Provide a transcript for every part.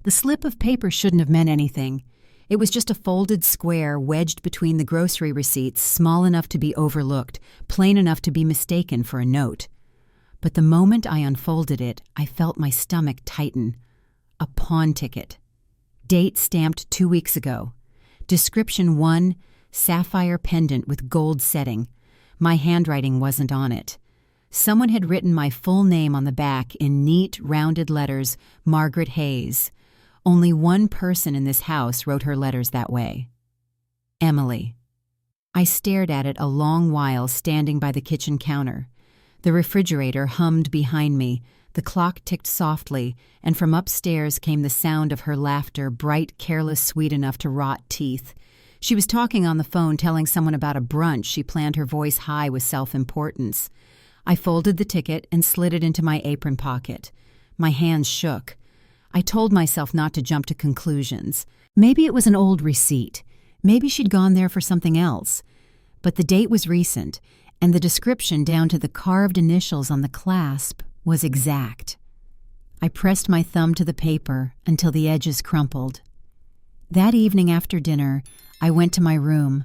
The slip of paper shouldn't have meant anything. It was just a folded square wedged between the grocery receipts, small enough to be overlooked, plain enough to be mistaken for a note. But the moment I unfolded it, I felt my stomach tighten. A pawn ticket. Date stamped 2 weeks ago. Description 1, sapphire pendant with gold setting. My handwriting wasn't on it. Someone had written my full name on the back in neat, rounded letters, Margaret Hayes. Only one person in this house wrote her letters that way. Emily. I stared at it a long while standing by the kitchen counter. The refrigerator hummed behind me, the clock ticked softly, and from upstairs came the sound of her laughter, bright, careless, sweet enough to rot teeth. She was talking on the phone, telling someone about a brunch. She planned, her voice high with self-importance. I folded the ticket and slid it into my apron pocket. My hands shook. I told myself not to jump to conclusions. Maybe it was an old receipt. Maybe she'd gone there for something else. But the date was recent, and the description down to the carved initials on the clasp was exact. I pressed my thumb to the paper until the edges crumpled. That evening after dinner, I went to my room.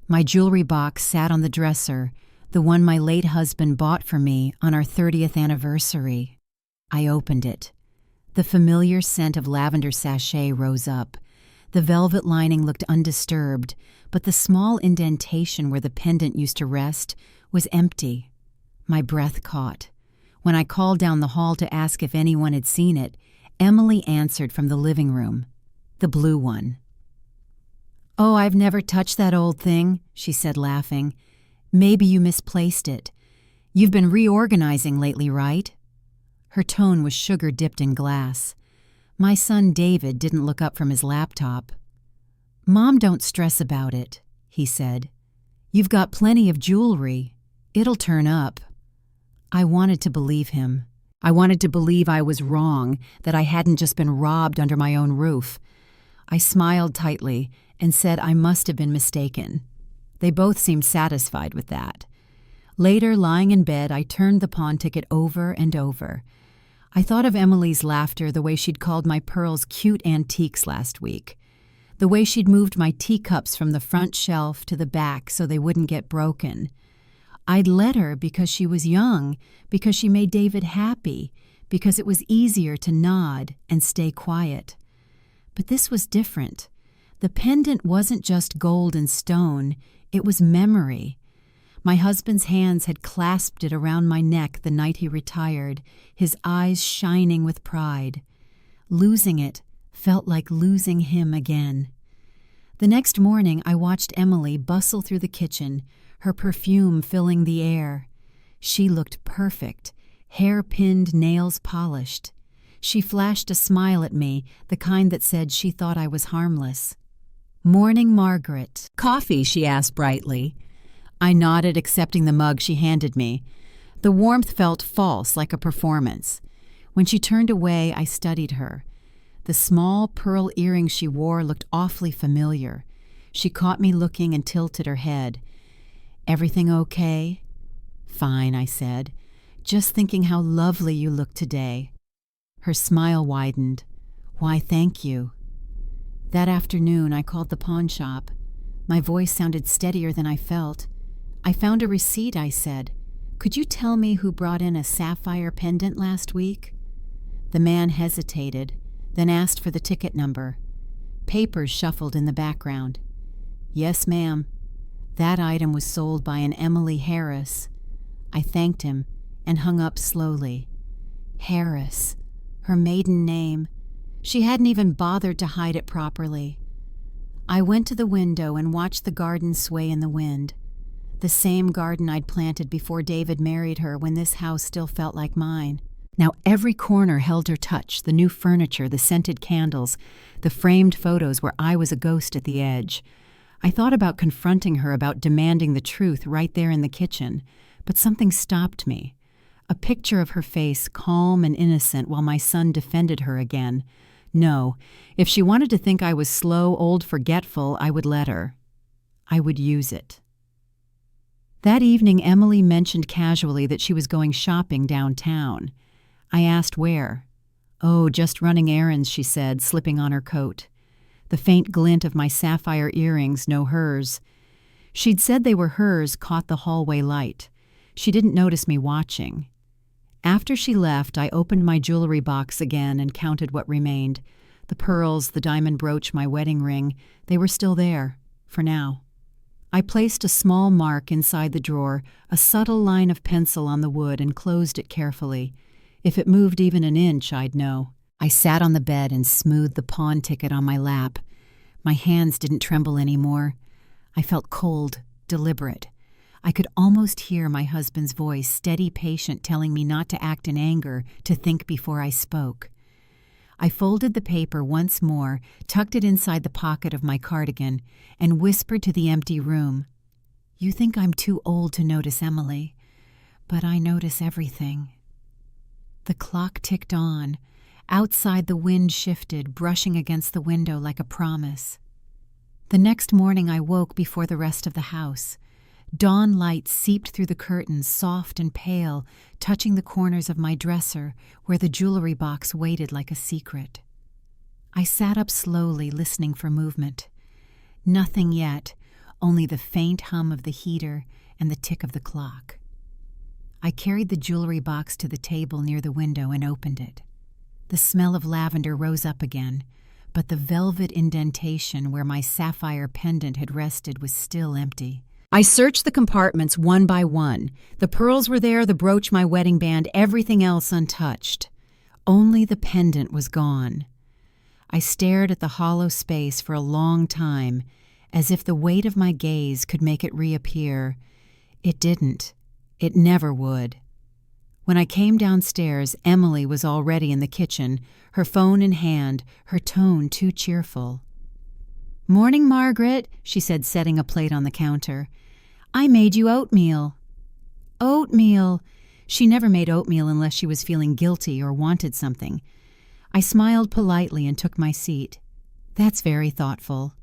My jewelry box sat on the dresser, the one my late husband bought for me on our 30th anniversary. I opened it. The familiar scent of lavender sachet rose up. The velvet lining looked undisturbed, but the small indentation where the pendant used to rest was empty. My breath caught. When I called down the hall to ask if anyone had seen it, Emily answered from the living room, the blue one. "Oh, I've never touched that old thing," she said, laughing. "Maybe you misplaced it. You've been reorganizing lately, right?" Her tone was sugar dipped in glass. My son David didn't look up from his laptop. "Mom, don't stress about it," he said. "You've got plenty of jewelry. It'll turn up." I wanted to believe him. I wanted to believe I was wrong, that I hadn't just been robbed under my own roof. I smiled tightly and said I must have been mistaken. They both seemed satisfied with that. Later, lying in bed, I turned the pawn ticket over and over. I thought of Emily's laughter, the way she'd called my pearls cute antiques last week, the way she'd moved my teacups from the front shelf to the back so they wouldn't get broken. I'd let her because she was young, because she made David happy, because it was easier to nod and stay quiet. But this was different. The pendant wasn't just gold and stone, it was memory. My husband's hands had clasped it around my neck the night he retired, his eyes shining with pride. Losing it felt like losing him again. The next morning, I watched Emily bustle through the kitchen, her perfume filling the air. She looked perfect, hair pinned, nails polished. She flashed a smile at me, the kind that said she thought I was harmless. "Morning, Margaret. Coffee?" she asked brightly. I nodded, accepting the mug she handed me. The warmth felt false, like a performance. When she turned away, I studied her. The small pearl earrings she wore looked awfully familiar. She caught me looking and tilted her head. "Everything okay?" "Fine," I said. "Just thinking how lovely you look today." Her smile widened. "Why, thank you." That afternoon, I called the pawn shop. My voice sounded steadier than I felt. "I found a receipt," I said. "Could you tell me who brought in a sapphire pendant last week?" The man hesitated, then asked for the ticket number. Papers shuffled in the background. "Yes, ma'am. That item was sold by an Emily Harris." I thanked him and hung up slowly. Harris, her maiden name. She hadn't even bothered to hide it properly. I went to the window and watched the garden sway in the wind. The same garden I'd planted before David married her, when this house still felt like mine. Now every corner held her touch, the new furniture, the scented candles, the framed photos where I was a ghost at the edge. I thought about confronting her, about demanding the truth right there in the kitchen, but something stopped me. A picture of her face, calm and innocent, while my son defended her again. No, if she wanted to think I was slow, old, forgetful, I would let her. I would use it. That evening, Emily mentioned casually that she was going shopping downtown. I asked where. "Oh, just running errands," she said, slipping on her coat. The faint glint of my sapphire earrings, no hers. She'd said they were hers, caught the hallway light. She didn't notice me watching. After she left, I opened my jewelry box again and counted what remained. The pearls, the diamond brooch, my wedding ring, they were still there, for now. I placed a small mark inside the drawer, a subtle line of pencil on the wood, and closed it carefully. If it moved even an inch, I'd know. I sat on the bed and smoothed the pawn ticket on my lap. My hands didn't tremble anymore. I felt cold, deliberate. I could almost hear my husband's voice, steady, patient, telling me not to act in anger, to think before I spoke. I folded the paper once more, tucked it inside the pocket of my cardigan, and whispered to the empty room, "You think I'm too old to notice Emily, but I notice everything." The clock ticked on. Outside, the wind shifted, brushing against the window like a promise. The next morning I woke before the rest of the house. Dawn light seeped through the curtains, soft and pale, touching the corners of my dresser, where the jewelry box waited like a secret. I sat up slowly, listening for movement. Nothing yet, only the faint hum of the heater and the tick of the clock. I carried the jewelry box to the table near the window and opened it. The smell of lavender rose up again, but the velvet indentation where my sapphire pendant had rested was still empty. I searched the compartments one by one. The pearls were there, the brooch, my wedding band, everything else untouched. Only the pendant was gone. I stared at the hollow space for a long time, as if the weight of my gaze could make it reappear. It didn't. It never would. When I came downstairs, Emily was already in the kitchen, her phone in hand, her tone too cheerful. "Morning, Margaret," she said, setting a plate on the counter. "I made you oatmeal." Oatmeal! She never made oatmeal unless she was feeling guilty or wanted something. I smiled politely and took my seat. "That's very thoughtful."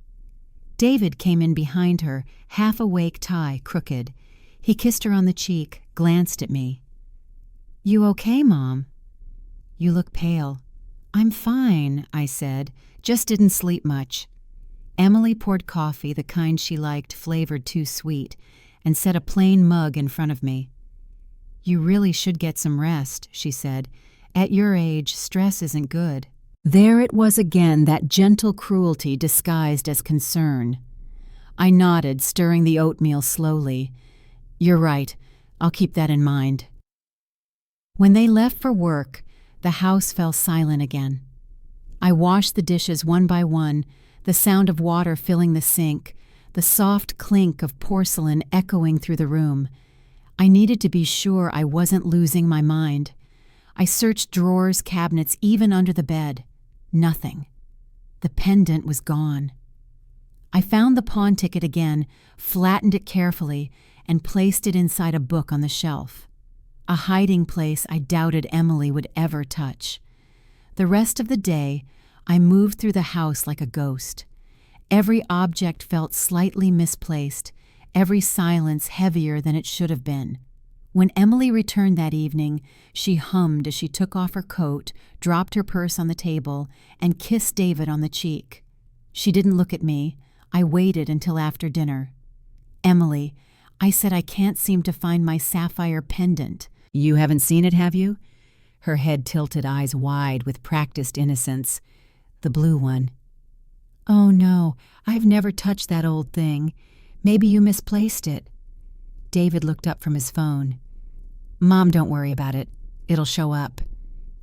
David came in behind her, half-awake, tie crooked. He kissed her on the cheek, glanced at me. "You okay, Mom?" "You look pale." "I'm fine," I said. "Just didn't sleep much." Emily poured coffee, the kind she liked, flavored too sweet, and set a plain mug in front of me. "You really should get some rest," she said. "At your age, stress isn't good." There it was again, that gentle cruelty disguised as concern. I nodded, stirring the oatmeal slowly. "You're right. I'll keep that in mind." When they left for work, the house fell silent again. I washed the dishes one by one, the sound of water filling the sink, the soft clink of porcelain echoing through the room. I needed to be sure I wasn't losing my mind. I searched drawers, cabinets, even under the bed. Nothing. The pendant was gone. I found the pawn ticket again, flattened it carefully, and placed it inside a book on the shelf. A hiding place I doubted Emily would ever touch. The rest of the day, I moved through the house like a ghost. Every object felt slightly misplaced, every silence heavier than it should have been. When Emily returned that evening, she hummed as she took off her coat, dropped her purse on the table, and kissed David on the cheek. She didn't look at me. I waited until after dinner. "Emily," I said, "I can't seem to find my sapphire pendant." "You haven't seen it, have you?" Her head tilted, eyes wide with practiced innocence. "The blue one." "Oh, no, I've never touched that old thing. Maybe you misplaced it." David looked up from his phone. "Mom, don't worry about it. It'll show up.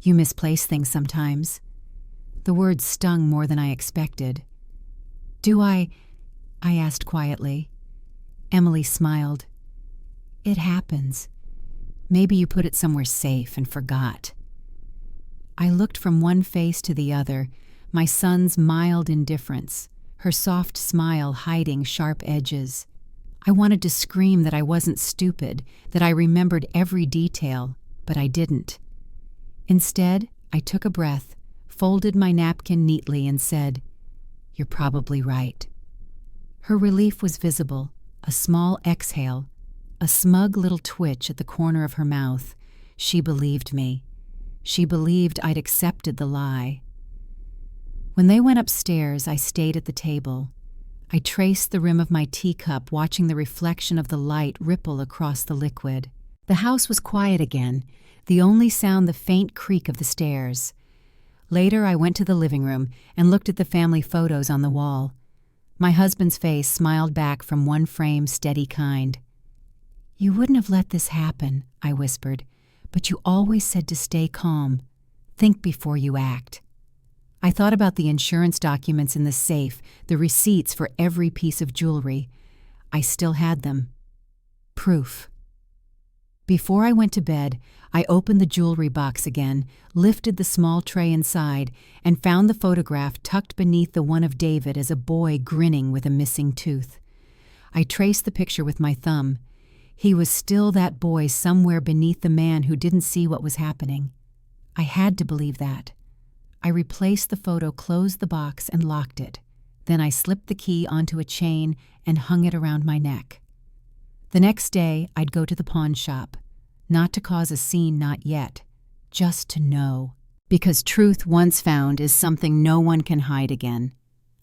You misplace things sometimes." The words stung more than I expected. "Do I?" I asked quietly. Emily smiled. "It happens. Maybe you put it somewhere safe and forgot." I looked from one face to the other, my son's mild indifference, her soft smile hiding sharp edges. I wanted to scream that I wasn't stupid, that I remembered every detail, but I didn't. Instead, I took a breath, folded my napkin neatly, and said, "You're probably right." Her relief was visible, a small exhale, a smug little twitch at the corner of her mouth. She believed me. She believed I'd accepted the lie. When they went upstairs, I stayed at the table. I traced the rim of my teacup, watching the reflection of the light ripple across the liquid. The house was quiet again, the only sound the faint creak of the stairs. Later, I went to the living room and looked at the family photos on the wall. My husband's face smiled back from one frame, steady kind. "You wouldn't have let this happen," I whispered, "but you always said to stay calm. Think before you act." I thought about the insurance documents in the safe, the receipts for every piece of jewelry. I still had them. Proof. Before I went to bed, I opened the jewelry box again, lifted the small tray inside, and found the photograph tucked beneath the one of David as a boy grinning with a missing tooth. I traced the picture with my thumb. He was still that boy somewhere beneath the man who didn't see what was happening. I had to believe that. I replaced the photo, closed the box, and locked it. Then I slipped the key onto a chain and hung it around my neck. The next day, I'd go to the pawn shop. Not to cause a scene, not yet. Just to know. Because truth once found is something no one can hide again.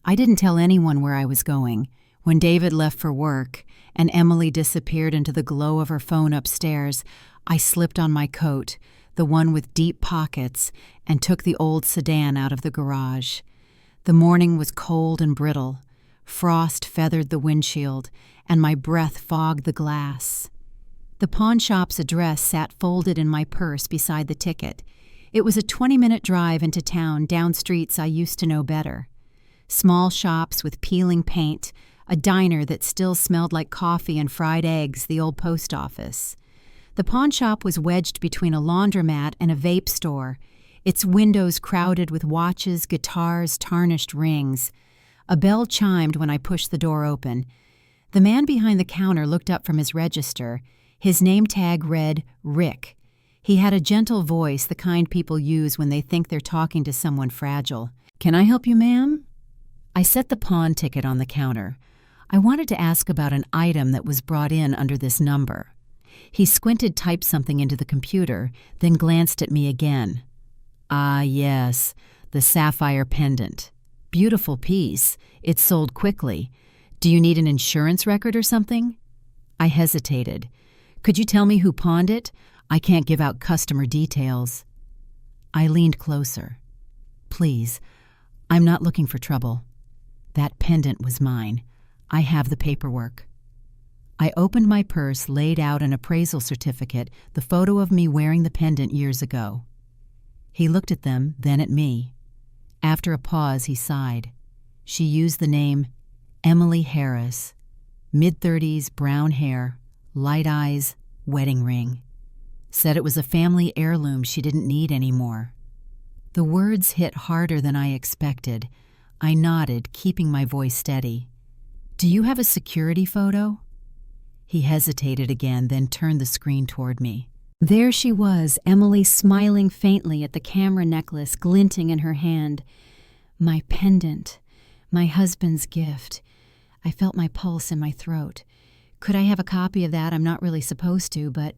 I didn't tell anyone where I was going. When David left for work and Emily disappeared into the glow of her phone upstairs, I slipped on my coat, the one with deep pockets, and took the old sedan out of the garage. The morning was cold and brittle. Frost feathered the windshield, and my breath fogged the glass. The pawn shop's address sat folded in my purse beside the ticket. It was a 20-minute drive into town, down streets I used to know better. Small shops with peeling paint, a diner that still smelled like coffee and fried eggs, the old post office. The pawn shop was wedged between a laundromat and a vape store, its windows crowded with watches, guitars, tarnished rings. A bell chimed when I pushed the door open. The man behind the counter looked up from his register. His name tag read Rick. He had a gentle voice, the kind people use when they think they're talking to someone fragile. "Can I help you, ma'am?" I set the pawn ticket on the counter. I wanted to ask about an item that was brought in under this number. He squinted, typed something into the computer, then glanced at me again. "Ah, yes, the sapphire pendant. Beautiful piece. It sold quickly. Do you need an insurance record or something?" I hesitated. "Could you tell me who pawned it? I can't give out customer details." I leaned closer. "Please, I'm not looking for trouble. That pendant was mine. I have the paperwork." I opened my purse, laid out an appraisal certificate, the photo of me wearing the pendant years ago. He looked at them, then at me. After a pause, he sighed. She used the name Emily Harris. Mid-30s, brown hair, light eyes, wedding ring. Said it was a family heirloom she didn't need anymore. The words hit harder than I expected. I nodded, keeping my voice steady. "Do you have a security photo?" He hesitated again, then turned the screen toward me. There she was, Emily, smiling faintly at the camera necklace glinting in her hand. My pendant, my husband's gift. I felt my pulse in my throat. Could I have a copy of that? I'm not really supposed to, but...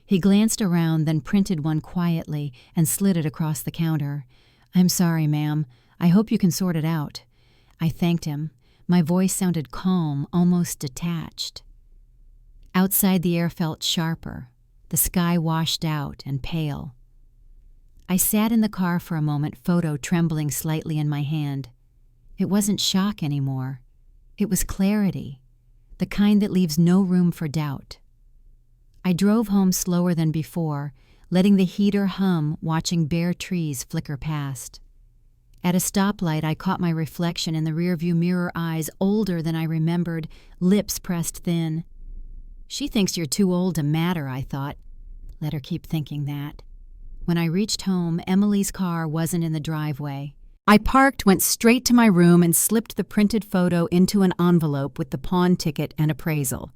He glanced around, then printed one quietly and slid it across the counter. "I'm sorry, ma'am. I hope you can sort it out." I thanked him. My voice sounded calm, almost detached. Outside, the air felt sharper, the sky washed out and pale. I sat in the car for a moment, photo trembling slightly in my hand. It wasn't shock anymore. It was clarity, the kind that leaves no room for doubt. I drove home slower than before, letting the heater hum, watching bare trees flicker past. At a stoplight, I caught my reflection in the rearview mirror, eyes older than I remembered, lips pressed thin. She thinks you're too old to matter, I thought. Let her keep thinking that. When I reached home, Emily's car wasn't in the driveway. I parked, went straight to my room, and slipped the printed photo into an envelope with the pawn ticket and appraisal.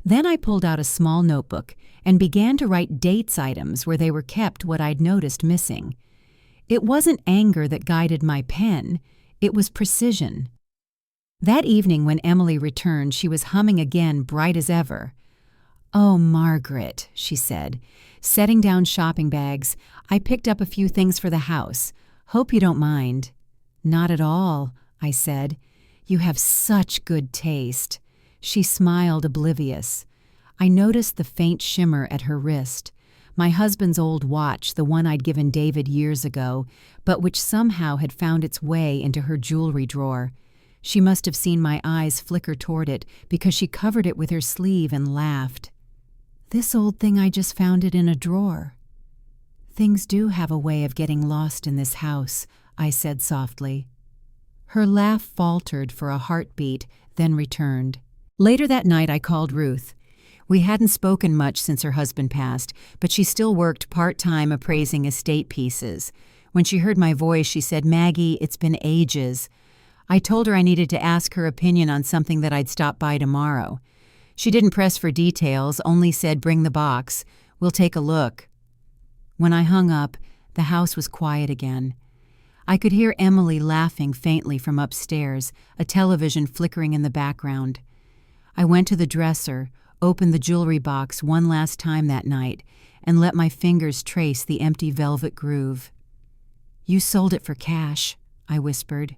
Then I pulled out a small notebook and began to write dates items where they were kept, what I'd noticed missing. It wasn't anger that guided my pen. It was precision. That evening when Emily returned, she was humming again, bright as ever. "Oh, Margaret," she said, setting down shopping bags, "I picked up a few things for the house. Hope you don't mind." "Not at all," I said. "You have such good taste." She smiled, oblivious. I noticed the faint shimmer at her wrist. My husband's old watch, the one I'd given David years ago, but which somehow had found its way into her jewelry drawer. She must have seen my eyes flicker toward it because she covered it with her sleeve and laughed. "This old thing, I just found it in a drawer." "Things do have a way of getting lost in this house," I said softly. Her laugh faltered for a heartbeat, then returned. Later that night I called Ruth. We hadn't spoken much since her husband passed, but she still worked part-time appraising estate pieces. When she heard my voice, she said, "Maggie, it's been ages." I told her I needed to ask her opinion on something that I'd stop by tomorrow. She didn't press for details, only said, "Bring the box. We'll take a look." When I hung up, the house was quiet again. I could hear Emily laughing faintly from upstairs, a television flickering in the background. I went to the dresser, opened the jewelry box one last time that night, and let my fingers trace the empty velvet groove. "You sold it for cash," I whispered,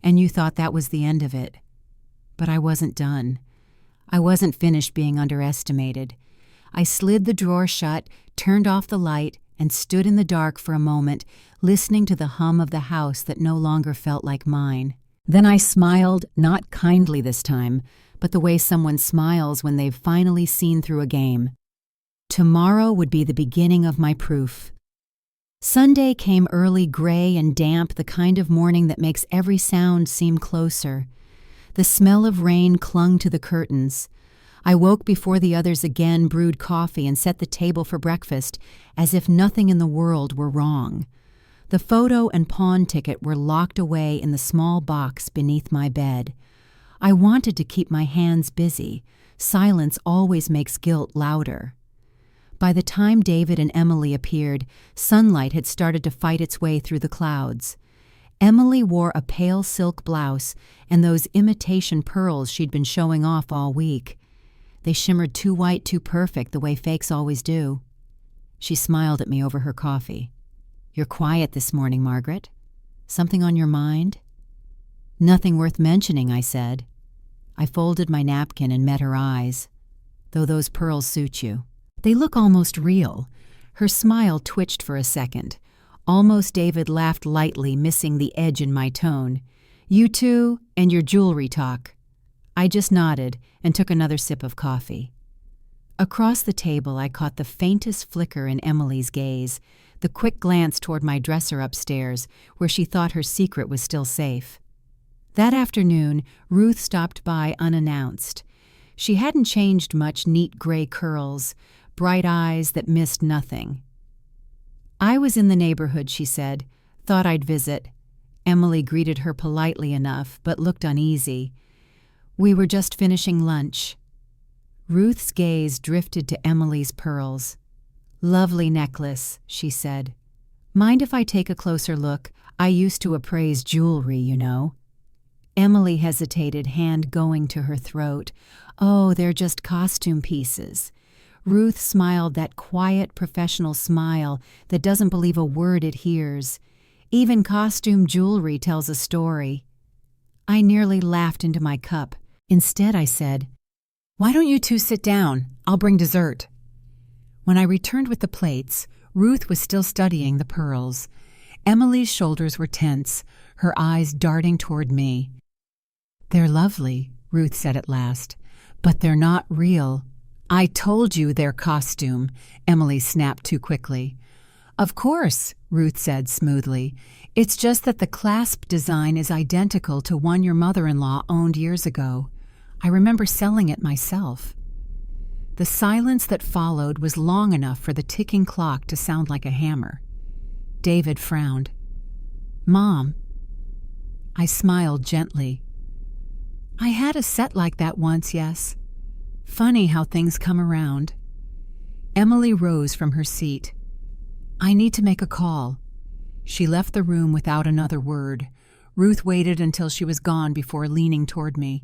"and you thought that was the end of it." But I wasn't done. I wasn't finished being underestimated. I slid the drawer shut, turned off the light, and stood in the dark for a moment, listening to the hum of the house that no longer felt like mine. Then I smiled, not kindly this time, but the way someone smiles when they've finally seen through a game. Tomorrow would be the beginning of my proof. Sunday came early, gray and damp, the kind of morning that makes every sound seem closer. The smell of rain clung to the curtains. I woke before the others again, brewed coffee, and set the table for breakfast, as if nothing in the world were wrong. The photo and pawn ticket were locked away in the small box beneath my bed. I wanted to keep my hands busy. Silence always makes guilt louder. By the time David and Emily appeared, sunlight had started to fight its way through the clouds. Emily wore a pale silk blouse and those imitation pearls she'd been showing off all week. They shimmered too white, too perfect, the way fakes always do. She smiled at me over her coffee. "You're quiet this morning, Margaret. Something on your mind?" "Nothing worth mentioning," I said. I folded my napkin and met her eyes. "Though those pearls suit you. They look almost real." Her smile twitched for a second. Almost David laughed lightly, missing the edge in my tone. "You too, and your jewelry talk." I just nodded and took another sip of coffee. Across the table, I caught the faintest flicker in Emily's gaze, the quick glance toward my dresser upstairs, where she thought her secret was still safe. That afternoon, Ruth stopped by unannounced. She hadn't changed much, neat gray curls, bright eyes that missed nothing. "I was in the neighborhood," she said. "Thought I'd visit." Emily greeted her politely enough, but looked uneasy. "We were just finishing lunch." Ruth's gaze drifted to Emily's pearls. "Lovely necklace," she said. "Mind if I take a closer look? I used to appraise jewelry, you know." Emily hesitated, hand going to her throat. "Oh, they're just costume pieces." Ruth smiled, that quiet, professional smile that doesn't believe a word it hears. "Even costume jewelry tells a story." I nearly laughed into my cup. Instead, I said, "Why don't you two sit down? I'll bring dessert." When I returned with the plates, Ruth was still studying the pearls. Emily's shoulders were tense, her eyes darting toward me. "They're lovely," Ruth said at last, "but they're not real." "I told you they're costume," Emily snapped too quickly. "Of course," Ruth said smoothly. "It's just that the clasp design is identical to one your mother-in-law owned years ago. I remember selling it myself." The silence that followed was long enough for the ticking clock to sound like a hammer. David frowned. "Mom." I smiled gently. "I had a set like that once, yes. Funny how things come around." Emily rose from her seat. "I need to make a call." She left the room without another word. Ruth waited until she was gone before leaning toward me.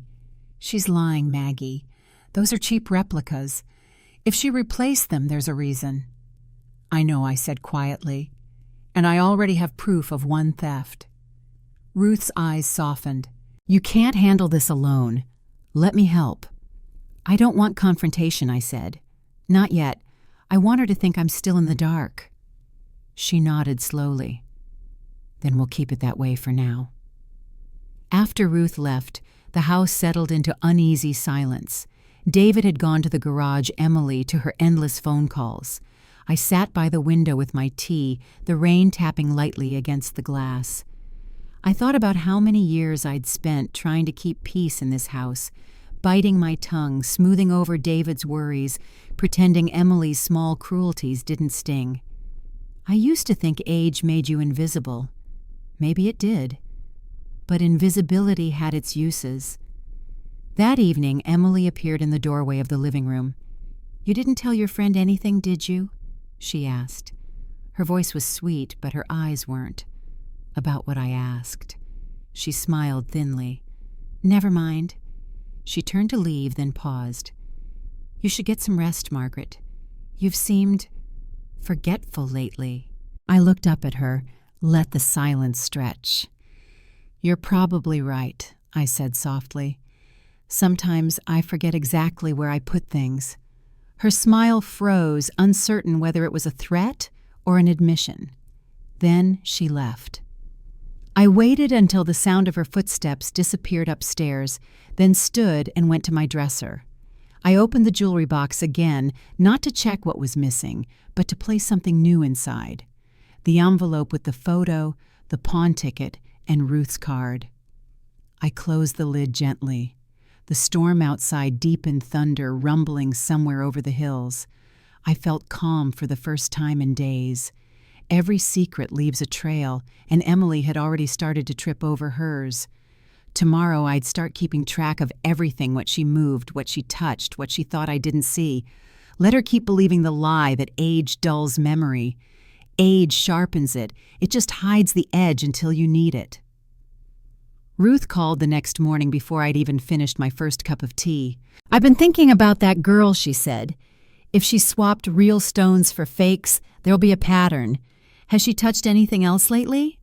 "She's lying, Maggie. Those are cheap replicas. If she replaced them, there's a reason. I know, I said quietly, and I already have proof of one theft. Ruth's eyes softened. You can't handle this alone. Let me help. I don't want confrontation, I said. Not yet. I want her to think I'm still in the dark. She nodded slowly. Then we'll keep it that way for now. After Ruth left, the house settled into uneasy silence. David had gone to the garage, Emily to her endless phone calls. I sat by the window with my tea, the rain tapping lightly against the glass. I thought about how many years I'd spent trying to keep peace in this house, biting my tongue, smoothing over David's worries, pretending Emily's small cruelties didn't sting. I used to think age made you invisible. Maybe it did. But invisibility had its uses. That evening, Emily appeared in the doorway of the living room. You didn't tell your friend anything, did you? She asked. Her voice was sweet, but her eyes weren't. About what I asked. She smiled thinly. Never mind. She turned to leave, then paused. You should get some rest, Margaret. You've seemed forgetful lately. I looked up at her, let the silence stretch. You're probably right, I said softly. Sometimes I forget exactly where I put things. Her smile froze, uncertain whether it was a threat or an admission. Then she left. I waited until the sound of her footsteps disappeared upstairs, then stood and went to my dresser. I opened the jewelry box again, not to check what was missing, but to place something new inside. The envelope with the photo, the pawn ticket, and Ruth's card. I closed the lid gently. The storm outside deepened thunder, rumbling somewhere over the hills. I felt calm for the first time in days. Every secret leaves a trail, and Emily had already started to trip over hers. Tomorrow I'd start keeping track of everything, what she moved, what she touched, what she thought I didn't see. Let her keep believing the lie that age dulls memory. Age sharpens it. It just hides the edge until you need it. Ruth called the next morning before I'd even finished my first cup of tea. I've been thinking about that girl, she said. If she swapped real stones for fakes, there'll be a pattern. Has she touched anything else lately?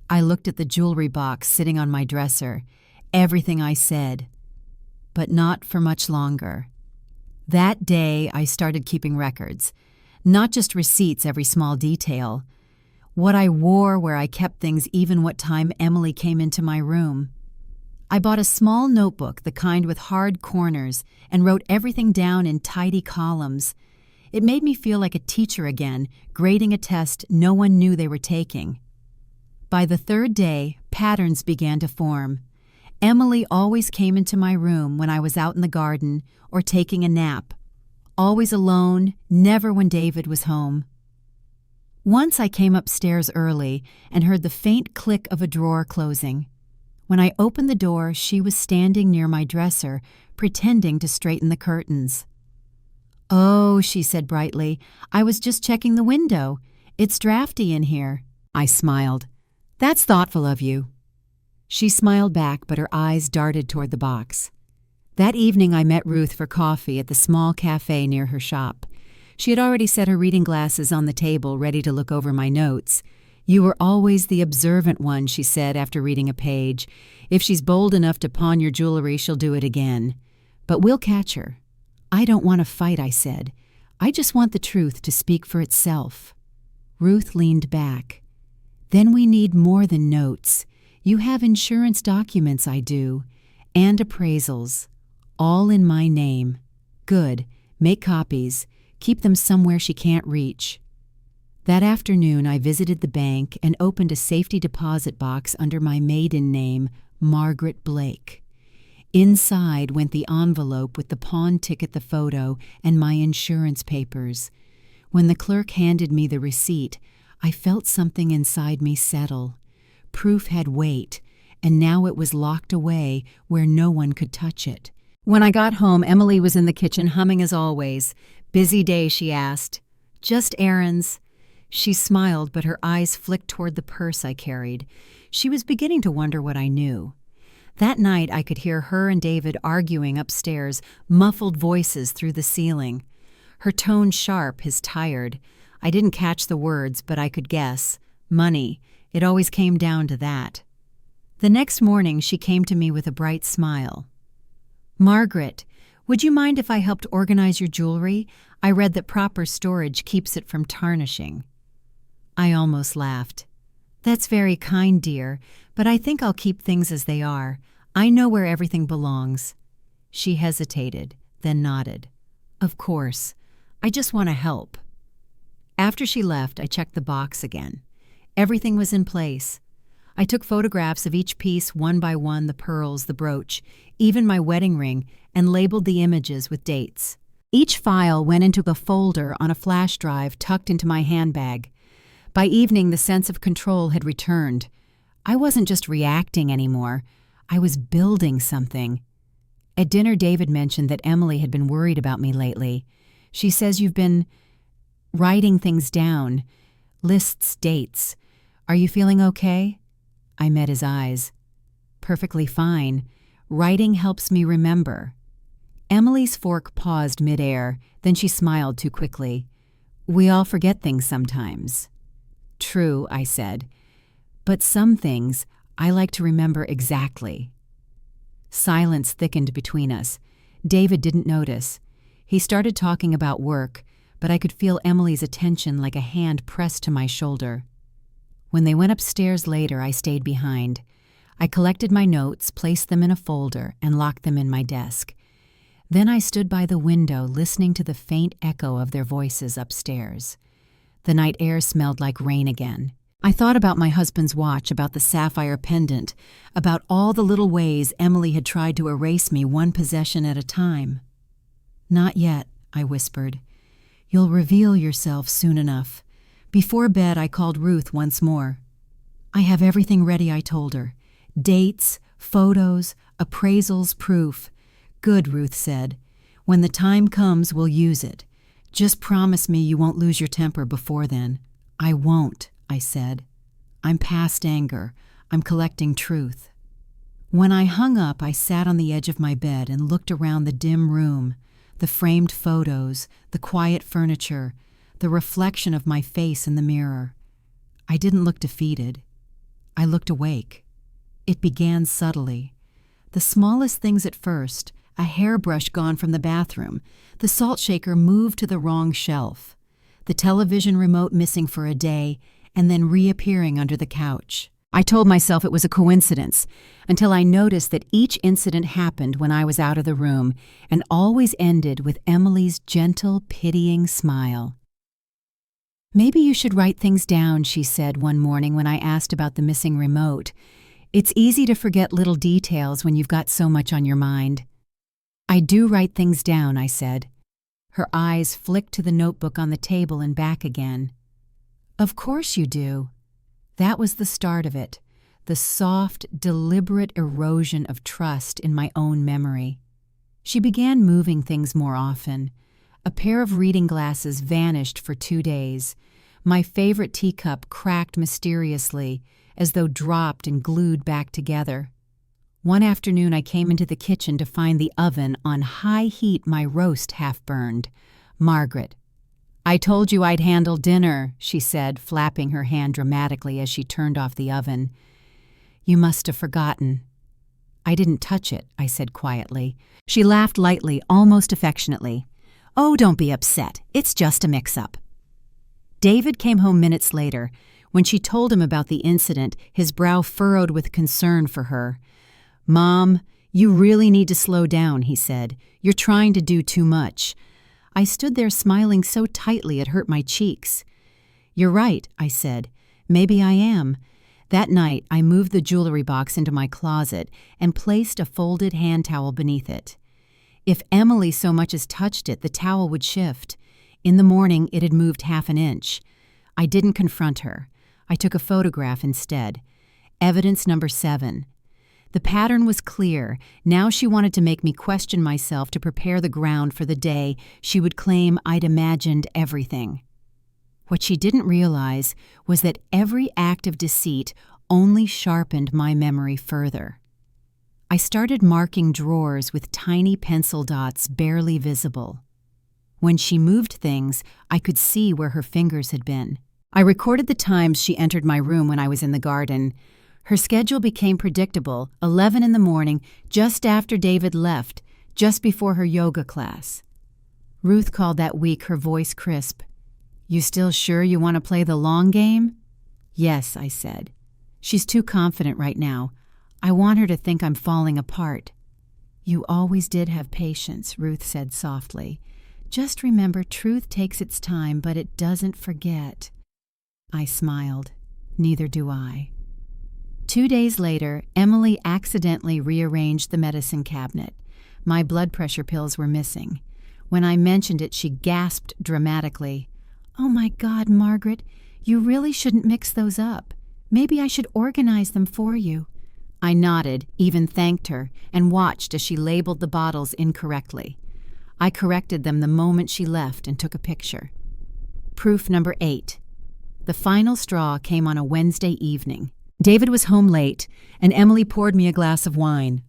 I looked at the jewelry box sitting on my dresser. Everything I said. But not for much longer. That day, I started keeping records. Not just receipts, every small detail. What I wore, where I kept things, even what time Emily came into my room. I bought a small notebook, the kind with hard corners, and wrote everything down in tidy columns. It made me feel like a teacher again, grading a test no one knew they were taking. By the third day, patterns began to form. Emily always came into my room when I was out in the garden or taking a nap. Always alone, never when David was home. Once I came upstairs early and heard the faint click of a drawer closing. When I opened the door, she was standing near my dresser, pretending to straighten the curtains. Oh, she said brightly, I was just checking the window. It's drafty in here. I smiled. That's thoughtful of you. She smiled back, but her eyes darted toward the box. That evening I met Ruth for coffee at the small cafe near her shop. She had already set her reading glasses on the table, ready to look over my notes. You were always the observant one, she said after reading a page. If she's bold enough to pawn your jewelry, she'll do it again. But we'll catch her. I don't want to fight, I said. I just want the truth to speak for itself. Ruth leaned back. Then we need more than notes. You have insurance documents, I do, and appraisals. All in my name. Good. Make copies. Keep them somewhere she can't reach. That afternoon, I visited the bank and opened a safety deposit box under my maiden name, Margaret Blake. Inside went the envelope with the pawn ticket, the photo, and my insurance papers. When the clerk handed me the receipt, I felt something inside me settle. Proof had weight, and now it was locked away where no one could touch it. When I got home, Emily was in the kitchen humming as always. Busy day, she asked. Just errands. She smiled, but her eyes flicked toward the purse I carried. She was beginning to wonder what I knew. That night I could hear her and David arguing upstairs, muffled voices through the ceiling. her tone sharp, his tired. I didn't catch the words, but I could guess. Money. It always came down to that. The next morning, she came to me with a bright smile. "Margaret, would you mind if I helped organize your jewelry? I read that proper storage keeps it from tarnishing." I almost laughed. "That's very kind, dear, but I think I'll keep things as they are. I know where everything belongs." She hesitated, then nodded. "Of course. I just want to help." After she left, I checked the box again. Everything was in place. I took photographs of each piece one by one, the pearls, the brooch, even my wedding ring, and labeled the images with dates. Each file went into a folder on a flash drive tucked into my handbag. By evening, the sense of control had returned. I wasn't just reacting anymore. I was building something. At dinner, David mentioned that Emily had been worried about me lately. She says you've been writing things down, lists, dates. Are you feeling okay? I met his eyes. Perfectly fine. Writing helps me remember. Emily's fork paused midair, then she smiled too quickly. We all forget things sometimes. True, I said. But some things I like to remember exactly. Silence thickened between us. David didn't notice. He started talking about work, but I could feel Emily's attention like a hand pressed to my shoulder. When they went upstairs later, I stayed behind. I collected my notes, placed them in a folder, and locked them in my desk. Then I stood by the window, listening to the faint echo of their voices upstairs. The night air smelled like rain again. I thought about my husband's watch, about the sapphire pendant, about all the little ways Emily had tried to erase me one possession at a time. "Not yet," I whispered. "You'll reveal yourself soon enough." Before bed, I called Ruth once more. "I have everything ready," I told her. "Dates, photos, appraisals, proof." "Good," Ruth said. "When the time comes, we'll use it. Just promise me you won't lose your temper before then." "I won't," I said. "I'm past anger. I'm collecting truth." When I hung up, I sat on the edge of my bed and looked around the dim room, the framed photos, the quiet furniture, the reflection of my face in the mirror. I didn't look defeated. I looked awake. It began subtly. The smallest things at first, a hairbrush gone from the bathroom, the salt shaker moved to the wrong shelf, the television remote missing for a day, and then reappearing under the couch. I told myself it was a coincidence, until I noticed that each incident happened when I was out of the room and always ended with Emily's gentle, pitying smile. "Maybe you should write things down," she said one morning when I asked about the missing remote. "It's easy to forget little details when you've got so much on your mind." "I do write things down," I said. Her eyes flicked to the notebook on the table and back again. "Of course you do." That was the start of it, the soft, deliberate erosion of trust in my own memory. She began moving things more often. A pair of reading glasses vanished for 2 days. My favorite teacup cracked mysteriously, as though dropped and glued back together. One afternoon I came into the kitchen to find the oven on high heat, my roast half burned. "Margaret, I told you I'd handle dinner," she said, flapping her hand dramatically as she turned off the oven. "You must have forgotten." "I didn't touch it," I said quietly. She laughed lightly, almost affectionately. "Oh, don't be upset. It's just a mix-up." David came home minutes later. When she told him about the incident, his brow furrowed with concern for her. "Mom, you really need to slow down," he said. "You're trying to do too much." I stood there smiling so tightly it hurt my cheeks. "You're right," I said. "Maybe I am." That night, I moved the jewelry box into my closet and placed a folded hand towel beneath it. If Emily so much as touched it, the towel would shift. In the morning, it had moved half an inch. I didn't confront her. I took a photograph instead. Evidence number 7. The pattern was clear. Now she wanted to make me question myself to prepare the ground for the day she would claim I'd imagined everything. What she didn't realize was that every act of deceit only sharpened my memory further. I started marking drawers with tiny pencil dots barely visible. When she moved things, I could see where her fingers had been. I recorded the times she entered my room when I was in the garden. Her schedule became predictable, 11 in the morning, just after David left, just before her yoga class. Ruth called that week, her voice crisp. "You still sure you want to play the long game?" "Yes," I said. "She's too confident right now. I want her to think I'm falling apart." "You always did have patience," Ruth said softly. "Just remember, truth takes its time, but it doesn't forget." I smiled. Neither do I. 2 days later, Emily accidentally rearranged the medicine cabinet. My blood pressure pills were missing. When I mentioned it, she gasped dramatically. "Oh my God, Margaret, you really shouldn't mix those up. Maybe I should organize them for you." I nodded, even thanked her, and watched as she labeled the bottles incorrectly. I corrected them the moment she left and took a picture. Proof number 8. The final straw came on a Wednesday evening. David was home late, and Emily poured me a glass of wine.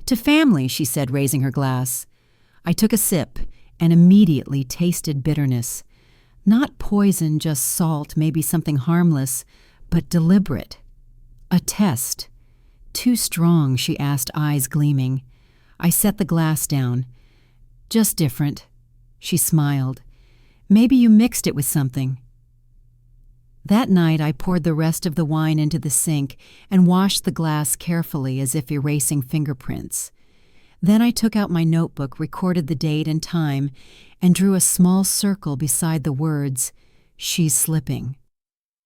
"To family," she said, raising her glass. I took a sip and immediately tasted bitterness. Not poison, just salt, maybe something harmless, but deliberate. A test. "Too strong," she asked, eyes gleaming. I set the glass down. "Just different." She smiled. "Maybe you mixed it with something." That night I poured the rest of the wine into the sink and washed the glass carefully as if erasing fingerprints. Then I took out my notebook, recorded the date and time, and drew a small circle beside the words, "She's slipping."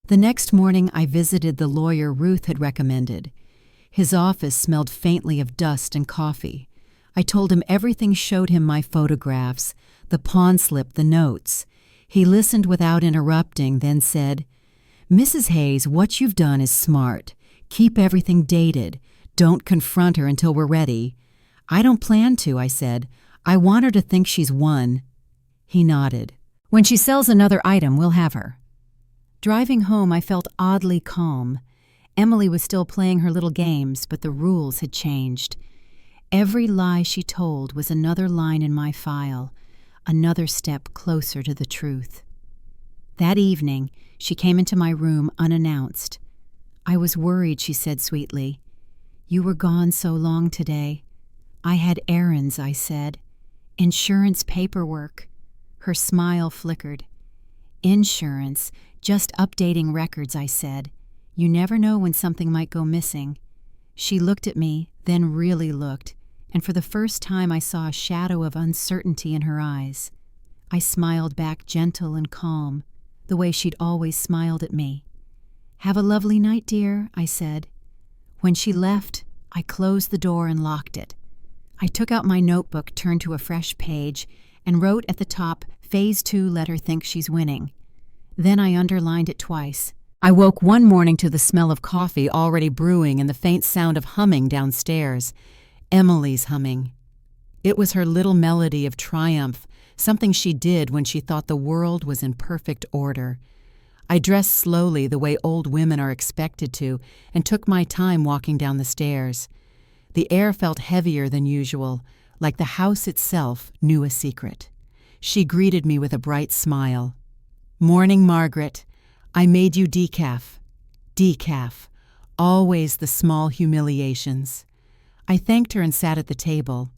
The next morning I visited the lawyer Ruth had recommended. His office smelled faintly of dust and coffee. I told him everything, showed him my photographs, the pawn slip, the notes. He listened without interrupting, then said, "Mrs. Hayes, what you've done is smart. Keep everything dated. Don't confront her until we're ready." "I don't plan to," I said. "I want her to think she's won." He nodded. "When she sells another item, we'll have her." Driving home, I felt oddly calm. Emily was still playing her little games, but the rules had changed. Every lie she told was another line in my file, another step closer to the truth. That evening, she came into my room unannounced. "I was worried," she said sweetly. "You were gone so long today." "I had errands," I said. "Insurance paperwork." Her smile flickered. "Insurance, just updating records," I said. "You never know when something might go missing." She looked at me, then really looked, and for the first time I saw a shadow of uncertainty in her eyes. I smiled back, gentle and calm, the way she'd always smiled at me. "Have a lovely night, dear," I said. When she left, I closed the door and locked it. I took out my notebook, turned to a fresh page, and wrote at the top, "Phase 2, let her think she's winning." Then I underlined it twice. I woke one morning to the smell of coffee already brewing and the faint sound of humming downstairs. Emily's humming. It was her little melody of triumph, something she did when she thought the world was in perfect order. I dressed slowly, the way old women are expected to, and took my time walking down the stairs. The air felt heavier than usual, like the house itself knew a secret. She greeted me with a bright smile. "Morning, Margaret. I made you decaf." Decaf. Always the small humiliations. I thanked her and sat at the table.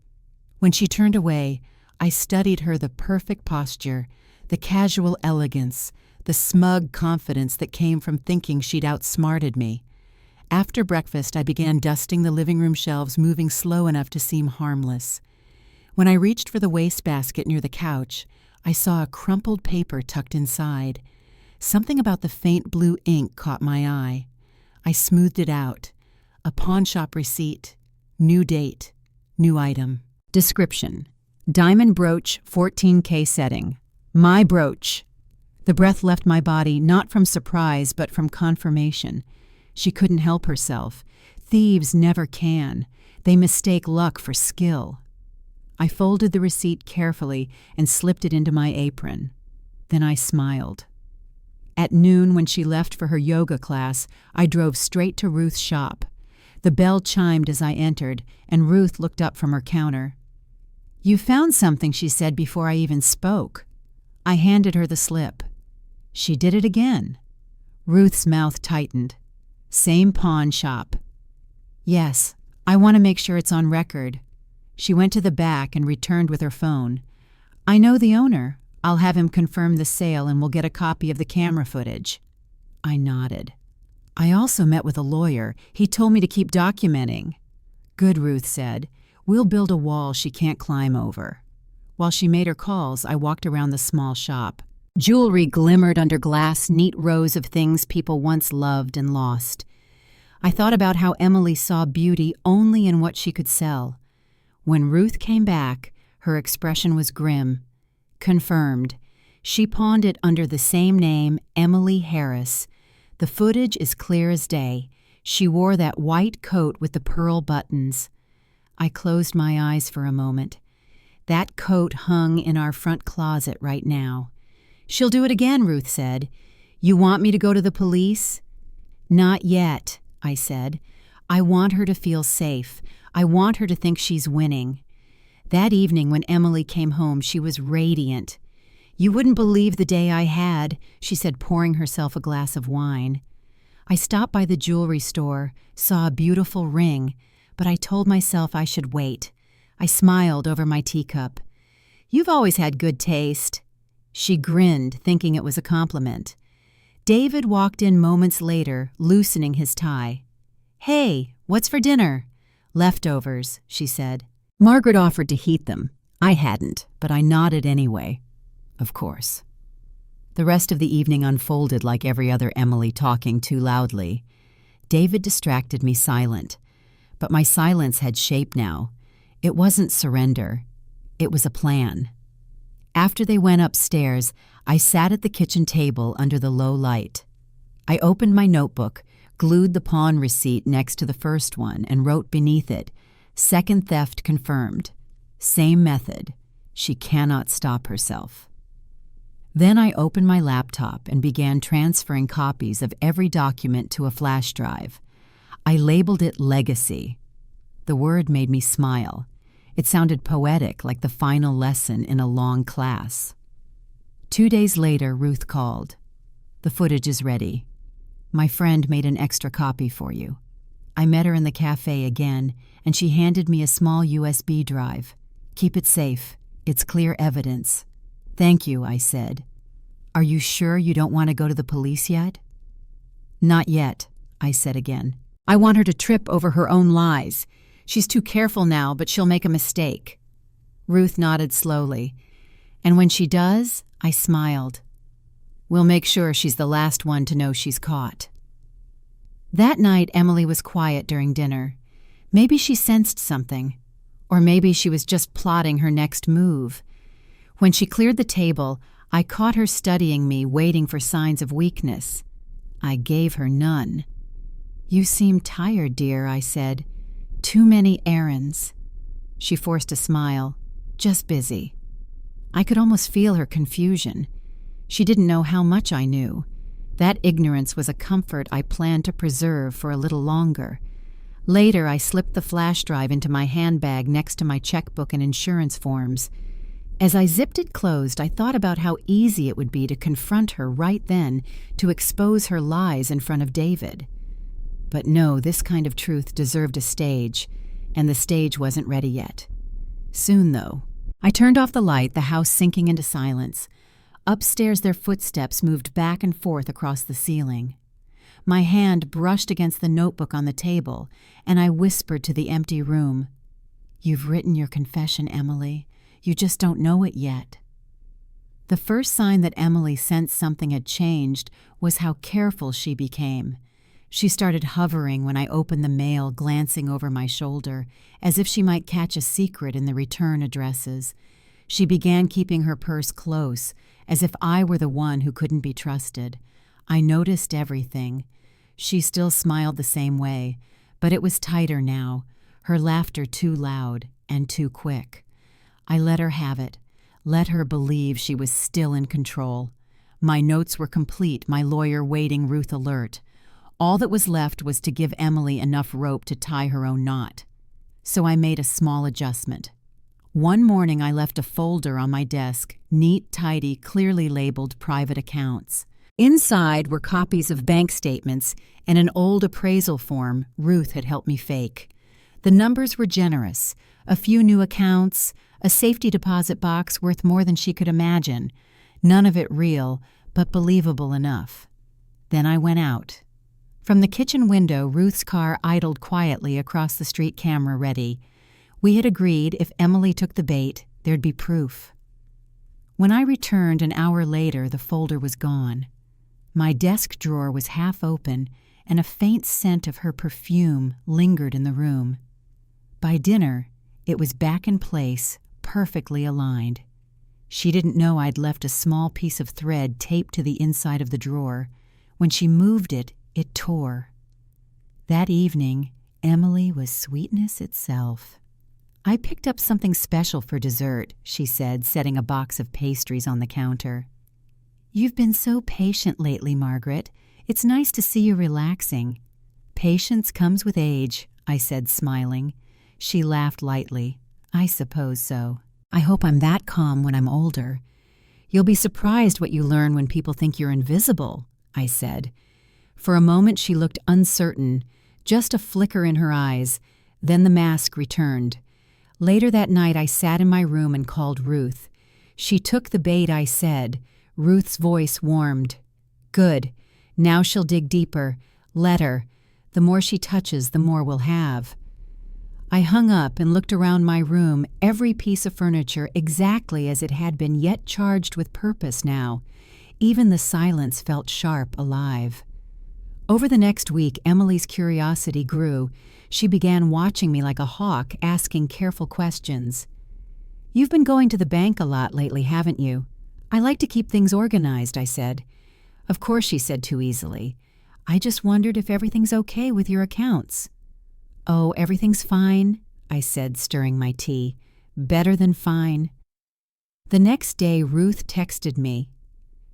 When she turned away, I studied her, the perfect posture, the casual elegance, the smug confidence that came from thinking she'd outsmarted me. After breakfast, I began dusting the living room shelves, moving slow enough to seem harmless. When I reached for the wastebasket near the couch, I saw a crumpled paper tucked inside. Something about the faint blue ink caught my eye. I smoothed it out. A pawnshop receipt. New date. New item. Description: diamond brooch, 14K setting. My brooch. The breath left my body, not from surprise, but from confirmation. She couldn't help herself. Thieves never can. They mistake luck for skill. I folded the receipt carefully and slipped it into my apron. Then I smiled. At noon, when she left for her yoga class, I drove straight to Ruth's shop. The bell chimed as I entered, and Ruth looked up from her counter. "You found something," she said before I even spoke. I handed her the slip. She did it again. Ruth's mouth tightened. Same pawn shop. Yes, I want to make sure it's on record. She went to the back and returned with her phone. I know the owner. I'll have him confirm the sale and we'll get a copy of the camera footage. I nodded. I also met with a lawyer. He told me to keep documenting. Good, Ruth said. We'll build a wall she can't climb over. While she made her calls, I walked around the small shop. Jewelry glimmered under glass, neat rows of things people once loved and lost. I thought about how Emily saw beauty only in what she could sell. When Ruth came back, her expression was grim. Confirmed. She pawned it under the same name, Emily Harris. The footage is clear as day. She wore that white coat with the pearl buttons. I closed my eyes for a moment. That coat hung in our front closet right now. She'll do it again, Ruth said. You want me to go to the police? Not yet, I said. I want her to feel safe. I want her to think she's winning. That evening when Emily came home, she was radiant. You wouldn't believe the day I had, she said, pouring herself a glass of wine. I stopped by the jewelry store, saw a beautiful ring, but I told myself I should wait. I smiled over my teacup. You've always had good taste. She grinned, thinking it was a compliment. David walked in moments later, loosening his tie. Hey, what's for dinner? Leftovers, she said. Margaret offered to heat them. I hadn't, but I nodded anyway. Of course. The rest of the evening unfolded like every other Emily talking too loudly. David distracted me silent. But my silence had shape now. It wasn't surrender. It was a plan. After they went upstairs, I sat at the kitchen table under the low light. I opened my notebook, glued the pawn receipt next to the first one, and wrote beneath it, "Second theft confirmed. Same method. She cannot stop herself." Then I opened my laptop and began transferring copies of every document to a flash drive. I labeled it Legacy. The word made me smile. It sounded poetic, like the final lesson in a long class. 2 days later, Ruth called. The footage is ready. My friend made an extra copy for you. I met her in the cafe again, and she handed me a small USB drive. Keep it safe. It's clear evidence. Thank you, I said. Are you sure you don't want to go to the police yet? Not yet, I said again. I want her to trip over her own lies. She's too careful now, but she'll make a mistake. Ruth nodded slowly. And when she does, I smiled. We'll make sure she's the last one to know she's caught. That night, Emily was quiet during dinner. Maybe she sensed something. Or maybe she was just plotting her next move. When she cleared the table, I caught her studying me, waiting for signs of weakness. I gave her none. You seem tired, dear, I said. Too many errands. She forced a smile. Just busy. I could almost feel her confusion. She didn't know how much I knew. That ignorance was a comfort I planned to preserve for a little longer. Later, I slipped the flash drive into my handbag next to my checkbook and insurance forms. As I zipped it closed, I thought about how easy it would be to confront her right then, to expose her lies in front of David. But no, this kind of truth deserved a stage, and the stage wasn't ready yet. Soon, though. I turned off the light, the house sinking into silence. Upstairs, their footsteps moved back and forth across the ceiling. My hand brushed against the notebook on the table, and I whispered to the empty room, "You've written your confession, Emily. You just don't know it yet." The first sign that Emily sensed something had changed was how careful she became. She started hovering when I opened the mail, glancing over my shoulder, as if she might catch a secret in the return addresses. She began keeping her purse close, as if I were the one who couldn't be trusted. I noticed everything. She still smiled the same way, but it was tighter now, her laughter too loud and too quick. I let her have it, let her believe she was still in control. My notes were complete, my lawyer waiting, Ruth alert. All that was left was to give Emily enough rope to tie her own knot. So I made a small adjustment. One morning I left a folder on my desk, neat, tidy, clearly labeled private accounts. Inside were copies of bank statements and an old appraisal form Ruth had helped me fake. The numbers were generous, a few new accounts, a safety deposit box worth more than she could imagine. None of it real, but believable enough. Then I went out. From the kitchen window, Ruth's car idled quietly across the street, camera ready. We had agreed if Emily took the bait, there'd be proof. When I returned an hour later, the folder was gone. My desk drawer was half open, and a faint scent of her perfume lingered in the room. By dinner, it was back in place, perfectly aligned. She didn't know I'd left a small piece of thread taped to the inside of the drawer. When she moved it, it tore. That evening, Emily was sweetness itself. "I picked up something special for dessert," she said, setting a box of pastries on the counter. "You've been so patient lately, Margaret. It's nice to see you relaxing." "Patience comes with age," I said, smiling. She laughed lightly. "I suppose so. I hope I'm that calm when I'm older." "You'll be surprised what you learn when people think you're invisible," I said. For a moment she looked uncertain, just a flicker in her eyes. Then the mask returned. Later that night I sat in my room and called Ruth. She took the bait I said. Ruth's voice warmed. "Good. Now she'll dig deeper. Let her. The more she touches, the more we'll have." I hung up and looked around my room, every piece of furniture exactly as it had been, yet charged with purpose now. Even the silence felt sharp, alive. Over the next week, Emily's curiosity grew. She began watching me like a hawk, asking careful questions. "You've been going to the bank a lot lately, haven't you?" "I like to keep things organized," I said. "Of course," she said too easily. "I just wondered if everything's okay with your accounts." "Oh, everything's fine," I said, stirring my tea. "Better than fine." The next day, Ruth texted me.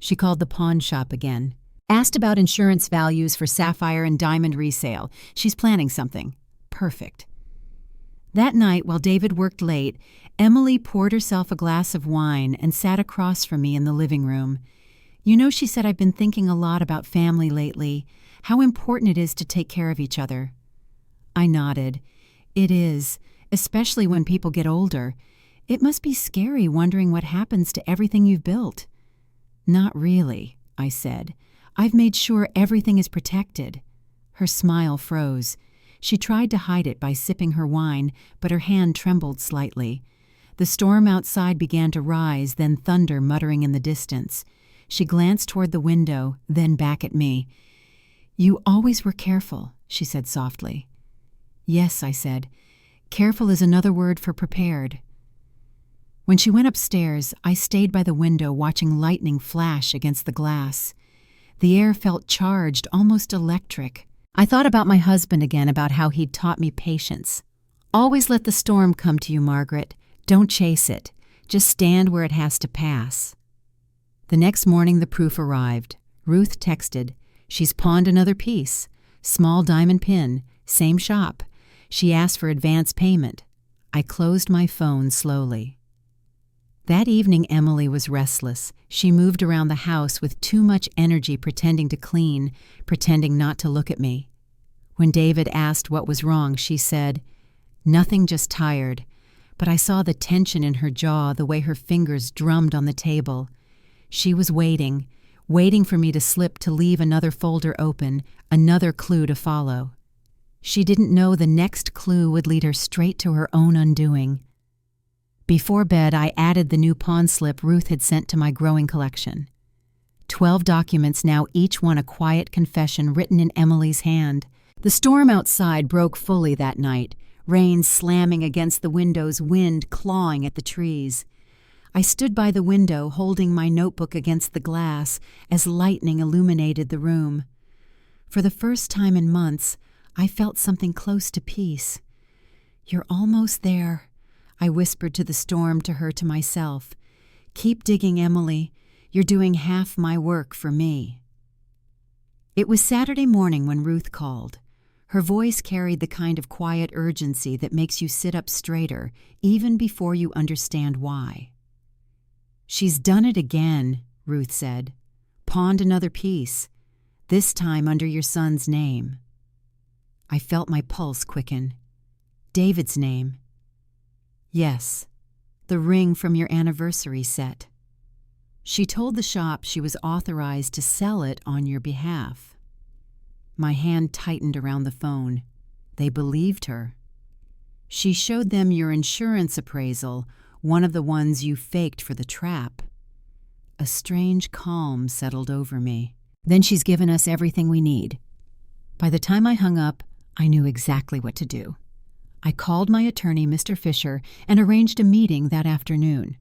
She called the pawn shop again. Asked about insurance values for sapphire and diamond resale. She's planning something. Perfect. That night, while David worked late, Emily poured herself a glass of wine and sat across from me in the living room. "You know," she said, "I've been thinking a lot about family lately, how important it is to take care of each other." I nodded. "It is, especially when people get older. It must be scary wondering what happens to everything you've built." "Not really," I said. "I've made sure everything is protected." Her smile froze. She tried to hide it by sipping her wine, but her hand trembled slightly. The storm outside began to rise, then thunder muttering in the distance. She glanced toward the window, then back at me. "You always were careful," she said softly. "Yes," I said. "Careful is another word for prepared." When she went upstairs, I stayed by the window watching lightning flash against the glass. The air felt charged, almost electric. I thought about my husband again, about how he'd taught me patience. "Always let the storm come to you, Margaret. Don't chase it. Just stand where it has to pass." The next morning the proof arrived. Ruth texted. "She's pawned another piece. Small diamond pin. Same shop. She asked for advance payment." I closed my phone slowly. That evening Emily was restless. She moved around the house with too much energy, pretending to clean, pretending not to look at me. When David asked what was wrong, she said, "Nothing, just tired." But I saw the tension in her jaw, the way her fingers drummed on the table. She was waiting for me to slip, to leave another folder open, another clue to follow. She didn't know the next clue would lead her straight to her own undoing. Before bed, I added the new pawn slip Ruth had sent to my growing collection. 12 documents now, each one a quiet confession written in Emily's hand. The storm outside broke fully that night, rain slamming against the windows, wind clawing at the trees. I stood by the window, holding my notebook against the glass as lightning illuminated the room. For the first time in months, I felt something close to peace. "You're almost there," I whispered to the storm, to her, to myself. "Keep digging, Emily. You're doing half my work for me." It was Saturday morning when Ruth called. Her voice carried the kind of quiet urgency that makes you sit up straighter, even before you understand why. "She's done it again," Ruth said. "Pawned another piece, this time under your son's name." I felt my pulse quicken. "David's name?" "Yes, the ring from your anniversary set. She told the shop she was authorized to sell it on your behalf." My hand tightened around the phone. They believed her. "She showed them your insurance appraisal, one of the ones you faked for the trap." A strange calm settled over me. "Then she's given us everything we need." By the time I hung up, I knew exactly what to do. I called my attorney, Mr. Fisher, and arranged a meeting that afternoon.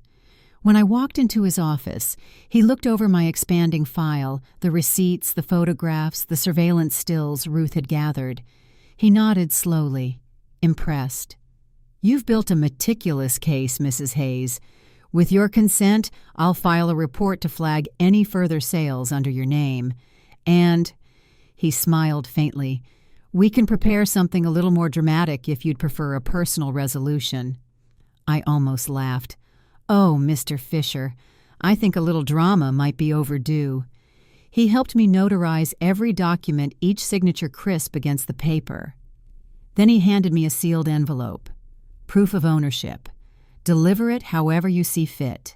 When I walked into his office, he looked over my expanding file, the receipts, the photographs, the surveillance stills Ruth had gathered. He nodded slowly, impressed. "You've built a meticulous case, Mrs. Hayes. With your consent, I'll file a report to flag any further sales under your name. And," he smiled faintly, "we can prepare something a little more dramatic if you'd prefer a personal resolution." I almost laughed. "Oh, Mr. Fisher, I think a little drama might be overdue." He helped me notarize every document, each signature crisp against the paper. Then he handed me a sealed envelope. "Proof of ownership. Deliver it however you see fit."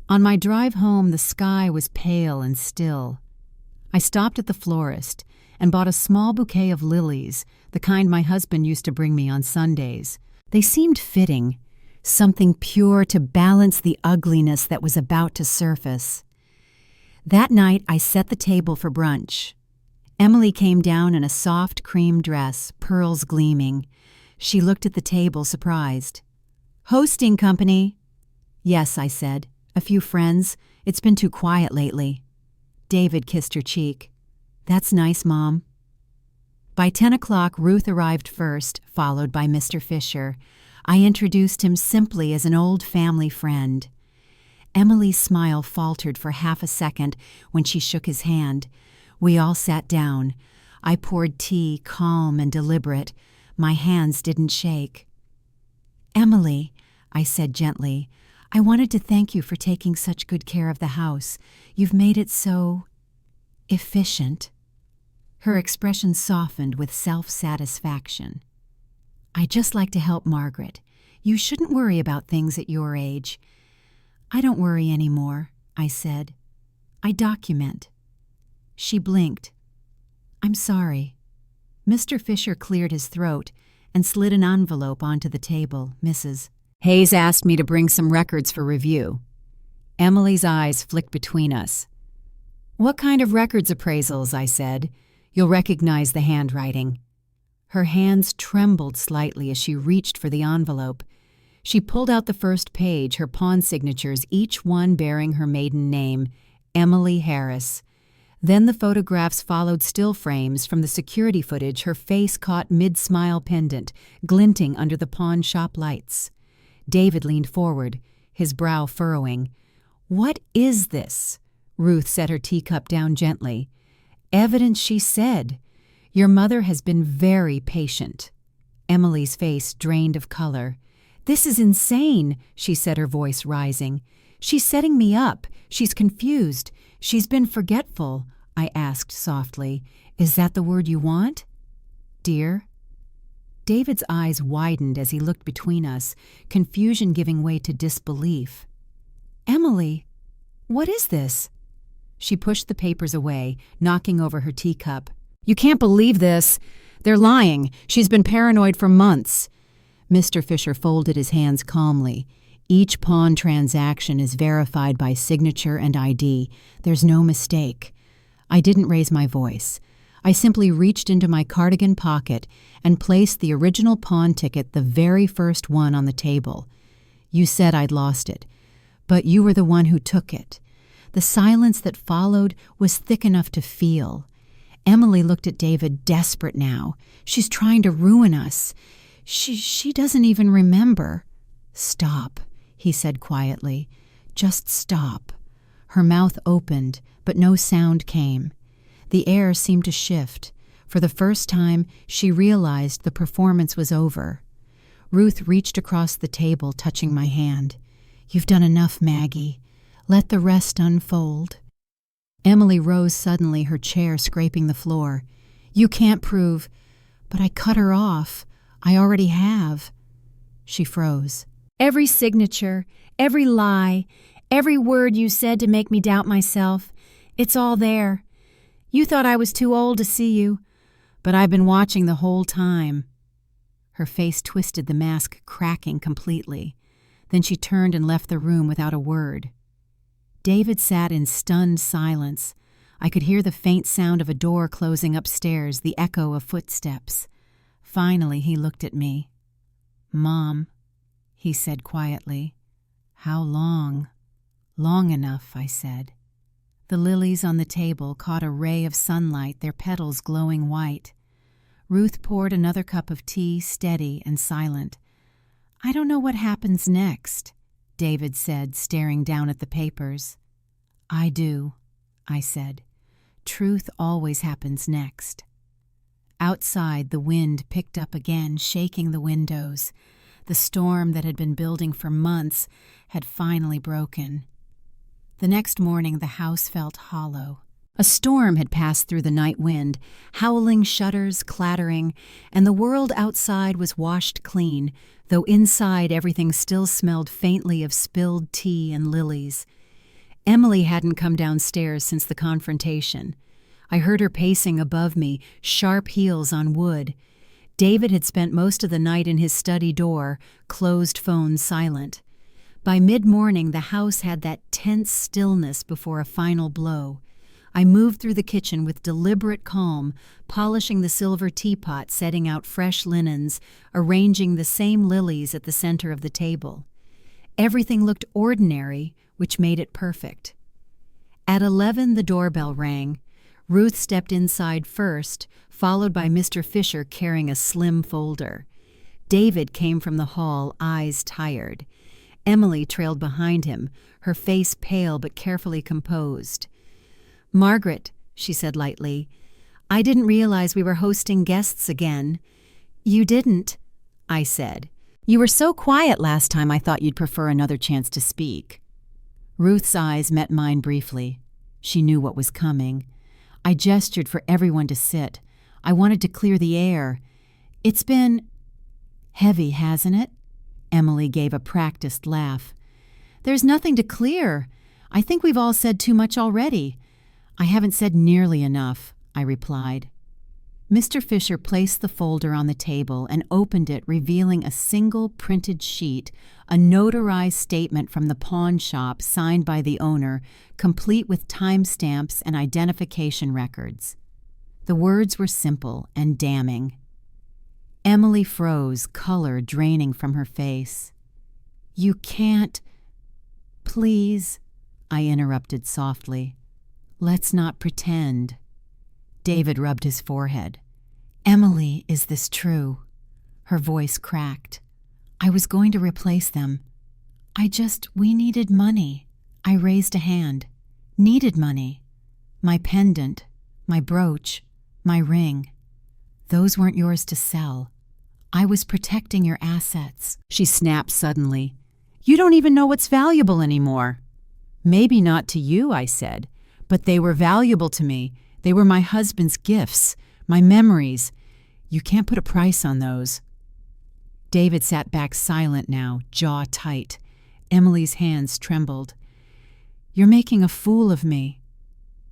On my drive home, the sky was pale and still. I stopped at the florist and bought a small bouquet of lilies, the kind my husband used to bring me on Sundays. They seemed fitting, something pure to balance the ugliness that was about to surface. That night, I set the table for brunch. Emily came down in a soft cream dress, pearls gleaming. She looked at the table, surprised. "Hosting company?" "Yes," I said. "A few friends. It's been too quiet lately." David kissed her cheek. "That's nice, Mom." By 10 o'clock, Ruth arrived first, followed by Mr. Fisher. I introduced him simply as an old family friend. Emily's smile faltered for half a second when she shook his hand. We all sat down. I poured tea, calm and deliberate. My hands didn't shake. "Emily," I said gently, "I wanted to thank you for taking such good care of the house. You've made it so efficient." Her expression softened with self-satisfaction. "I just like to help Margaret. You shouldn't worry about things at your age." "I don't worry anymore," I said. "I document." She blinked. "I'm sorry." Mr. Fisher cleared his throat and slid an envelope onto the table. "Mrs. Hayes asked me to bring some records for review." Emily's eyes flicked between us. "What kind of records appraisals?" I said. "You'll recognize the handwriting." Her hands trembled slightly as she reached for the envelope. She pulled out the first page, her pawn signatures, each one bearing her maiden name, Emily Harris. Then the photographs followed still frames from the security footage, her face caught mid-smile pendant, glinting under the pawn shop lights. David leaned forward, his brow furrowing. "What is this?" Ruth set her teacup down gently. "Evidence," she said. "Your mother has been very patient." Emily's face drained of color. "This is insane," she said, her voice rising. "She's setting me up. She's confused. She's been forgetful." I asked softly, "Is that the word you want?" "Dear?" David's eyes widened as he looked between us, confusion giving way to disbelief. "Emily, what is this?" She pushed the papers away, knocking over her teacup. "You can't believe this. They're lying. She's been paranoid for months." Mr. Fisher folded his hands calmly. "Each pawn transaction is verified by signature and ID. There's no mistake." I didn't raise my voice. I simply reached into my cardigan pocket and placed the original pawn ticket, the very first one, on the table. "You said I'd lost it, but you were the one who took it." The silence that followed was thick enough to feel. Emily looked at David, desperate now. "She's trying to ruin us. She doesn't even remember." "Stop," he said quietly. "Just stop." Her mouth opened, but no sound came. The air seemed to shift. For the first time, she realized the performance was over. Ruth reached across the table, touching my hand. "You've done enough, Maggie. Let the rest unfold." Emily rose suddenly, her chair scraping the floor. "You can't prove—" "But I cut her off. I already have." She froze. "Every signature, every lie, every word you said to make me doubt myself, it's all there. You thought I was too old to see you, but I've been watching the whole time." Her face twisted, the mask cracking completely. Then she turned and left the room without a word. David sat in stunned silence. I could hear the faint sound of a door closing upstairs, the echo of footsteps. Finally, he looked at me. "Mom," he said quietly. "How long?" "Long enough," I said. The lilies on the table caught a ray of sunlight, their petals glowing white. Ruth poured another cup of tea, steady and silent. "I don't know what happens next," David said, staring down at the papers. "I do," I said. "Truth always happens next." Outside, the wind picked up again, shaking the windows. The storm that had been building for months had finally broken. The next morning, the house felt hollow. A storm had passed through the night wind, howling shutters, clattering, and the world outside was washed clean, though inside everything still smelled faintly of spilled tea and lilies. Emily hadn't come downstairs since the confrontation. I heard her pacing above me, sharp heels on wood. David had spent most of the night in his study door, closed phone silent. By mid-morning, the house had that tense stillness before a final blow. I moved through the kitchen with deliberate calm, polishing the silver teapot, setting out fresh linens, arranging the same lilies at the center of the table. Everything looked ordinary, which made it perfect. At 11, the doorbell rang. Ruth stepped inside first, followed by Mr. Fisher carrying a slim folder. David came from the hall, eyes tired. Emily trailed behind him, her face pale but carefully composed. "Margaret," she said lightly, "I didn't realize we were hosting guests again." "You didn't," I said. "You were so quiet last time I thought you'd prefer another chance to speak." Ruth's eyes met mine briefly. She knew what was coming. I gestured for everyone to sit. I wanted to clear the air. "It's been heavy, hasn't it?" Emily gave a practiced laugh. "There's nothing to clear. I think we've all said too much already." "I haven't said nearly enough," I replied. Mr. Fisher placed the folder on the table and opened it, revealing a single printed sheet, a notarized statement from the pawn shop signed by the owner, complete with timestamps and identification records. The words were simple and damning. Emily froze, color draining from her face. "You can't—" "Please," I interrupted softly. "Let's not pretend." David rubbed his forehead. "Emily, is this true?" Her voice cracked. "I was going to replace them. We needed money." I raised a hand. "Needed money. My pendant, my brooch, my ring. Those weren't yours to sell. I was protecting your assets." She snapped suddenly. "You don't even know what's valuable anymore." "Maybe not to you," I said. "But they were valuable to me. They were my husband's gifts, my memories. You can't put a price on those." David sat back silent now, jaw tight. Emily's hands trembled. "You're making a fool of me."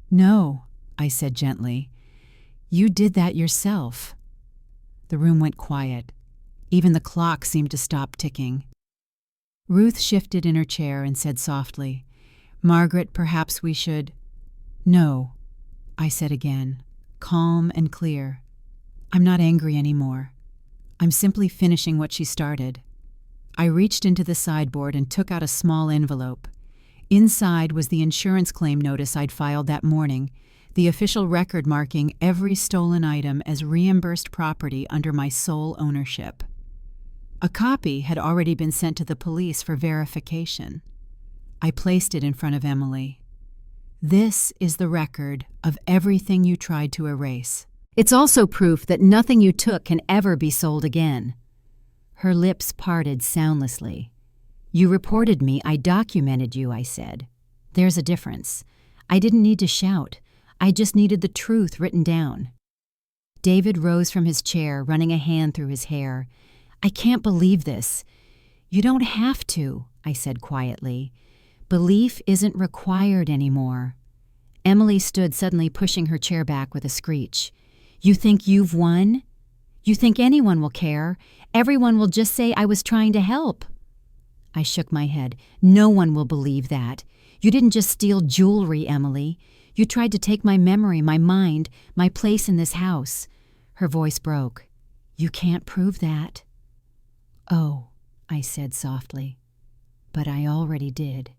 "No," I said gently. "You did that yourself." The room went quiet. Even the clock seemed to stop ticking. Ruth shifted in her chair and said softly, "Margaret, perhaps we should—" "No," I said again, calm and clear. "I'm not angry anymore. I'm simply finishing what she started." I reached into the sideboard and took out a small envelope. Inside was the insurance claim notice I'd filed that morning, the official record marking every stolen item as reimbursed property under my sole ownership. A copy had already been sent to the police for verification. I placed it in front of Emily. "This is the record of everything you tried to erase." It's also proof that nothing you took can ever be sold again." Her lips parted soundlessly. "You reported me, I documented you," I said. "There's a difference. I didn't need to shout. I just needed the truth written down." David rose from his chair, running a hand through his hair. "I can't believe this." "You don't have to," I said quietly. "Belief isn't required anymore." Emily stood, suddenly pushing her chair back with a screech. "You think you've won? You think anyone will care? Everyone will just say I was trying to help." I shook my head. "No one will believe that. You didn't just steal jewelry, Emily. You tried to take my memory, my mind, my place in this house." Her voice broke. "You can't prove that." "Oh," I said softly. "But I already did.